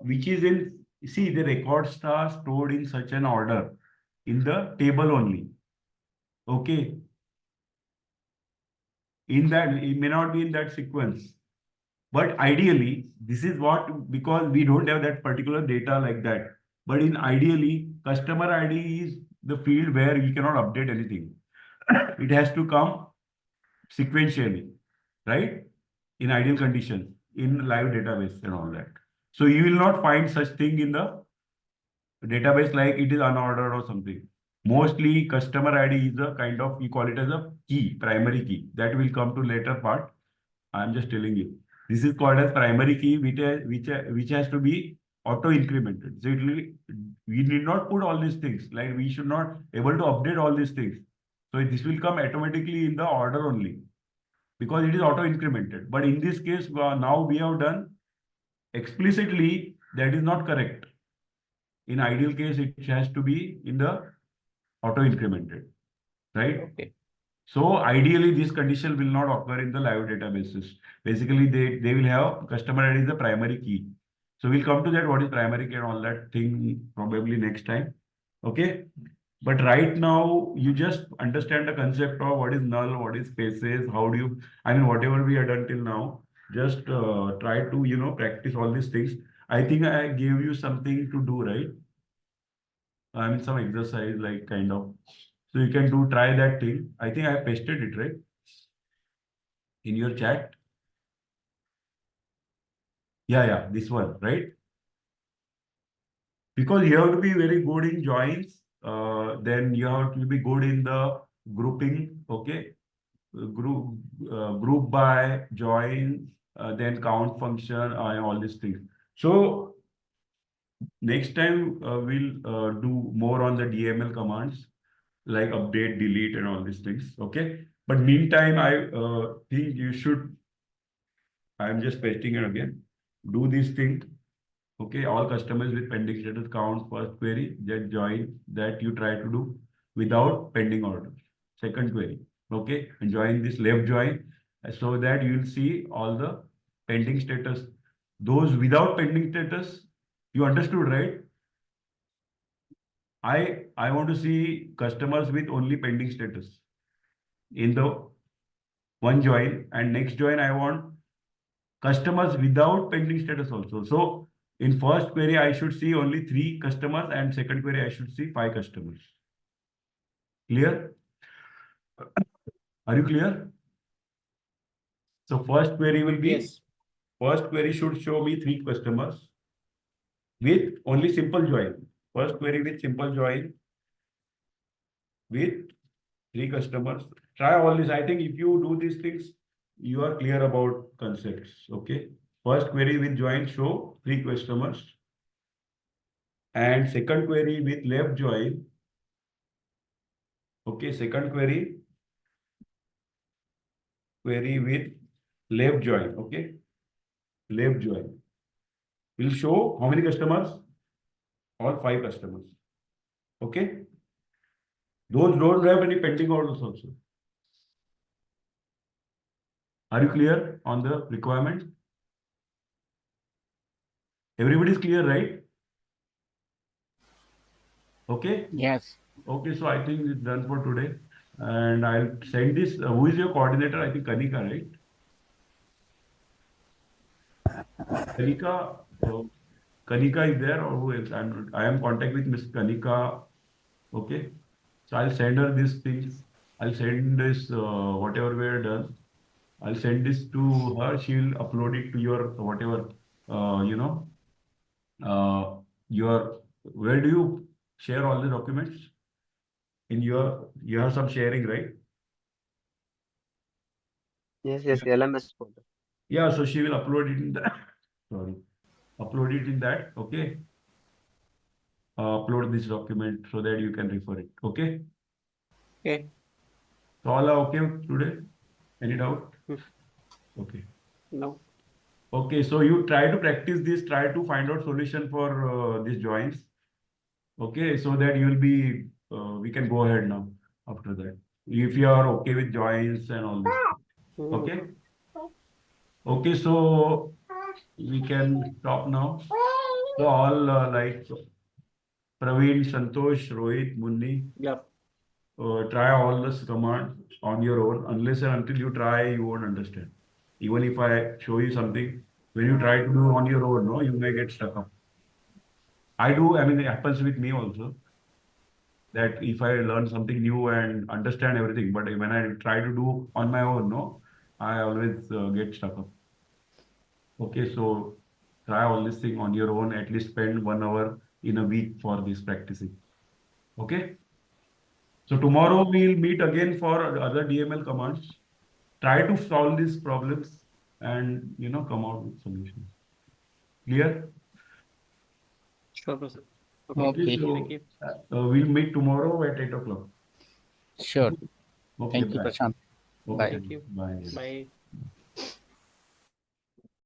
which is in, see, the records are stored in such an order in the table only. Okay. In that, it may not be in that sequence. But ideally, this is what, because we don't have that particular data like that. But in ideally, customer ID is the field where we cannot update anything. It has to come sequentially, right? In ideal conditions, in live database and all that. So you will not find such thing in the database like it is unordered or something. Mostly customer ID is a kind of, we call it as a key, primary key. That will come to later part. I'm just telling you. This is called as primary key, which has to be auto incremented. So we need not put all these things. Like we should not able to update all these things. So this will come automatically in the order only because it is auto incremented. But in this case, now we have done explicitly that is not correct. In ideal case, it has to be in the auto incremented, right?
Okay.
So ideally, this condition will not occur in the live databases. Basically, they will have customer ID is the primary key. So we'll come to that, what is primary key and all that thing probably next time. Okay. But right now, you just understand the concept of what is null, what is spaces, how do you, I mean, whatever we have done till now, just try to, practice all these things. I think I gave you something to do, right? I mean, some exercise like kind of. So you can try that thing. I think I pasted it, right? In your chat. Yeah, this one, right? Because you have to be very good in joins, then you have to be good in the grouping, okay? Group by, join, then count function, and all these things. So next time we'll do more on the DML commands like update, delete, and all these things, okay? But meantime, I think you should, I'm just pasting it again. Do this thing. Okay, all customers with pending status count first query, that join that you try to do without pending order. Second query. Okay, and join this left join so that you will see all the pending status. Those without pending status, you understood, right? I want to see customers with only pending status in the one join, and next join I want customers without pending status also. So in first query, I should see only 3 customers, and second query, I should see 5 customers. Clear? Are you clear? So first query will be,
Yes.
first query should show me 3 customers with only simple join. First query with simple join with 3 customers. Try all this. I think if you do these things, you are clear about concepts. Okay. First query with join show 3 customers. And second query with left join. Okay, second query with left join. Okay, left join will show how many customers? All 5 customers. Okay, those don't have any pending orders also. Are you clear on the requirement? Everybody is clear, right? Okay.
Yes.
Okay, so I think it's done for today. And I'll send this. Who is your coordinator? I think Kanika, right? Kanika, Kanika is there, or who else? I am in contact with Miss Kanika. Okay, so I'll send her these things. I'll send this whatever we are done. I'll send this to her. She'll upload it to your whatever you know. Your where do you share all the documents? In you have some sharing, right?
Yes, LMS folder.
Yeah, so she will upload it in that. Sorry, upload it in that. Okay. Upload this document so that you can refer it. Okay.
Okay.
So all are okay today? Any doubt?
Hmm.
Okay.
No.
Okay, so you try to practice this, try to find out solution for these joins. Okay, so that you'll be, we can go ahead now after that. If you are okay with joins and all this. Okay? Okay, so we can stop now. So all like Praveen, Santosh, Rohit, Munni,
Yeah.
try all this command on your own. Unless and until you try, you won't understand. Even if I show you something, when you try to do on your own, no, you may get stuck up. I do, I mean, it happens with me also. That if I learn something new and understand everything, but when I try to do on my own, no, I always get stuck up. Okay, so try all this thing on your own. At least spend 1 hour in a week for this practicing. Okay. So tomorrow we'll meet again for other DML commands. Try to solve these problems and come out with solutions. Clear?
Sure, Prasad.
Okay,
Okay.
Thank
so
you.
we'll meet tomorrow at 8 o'clock.
Sure.
Okay,
Thank you,
bye.
Prashant.
Okay,
Bye.
Thank you.
bye.
Bye.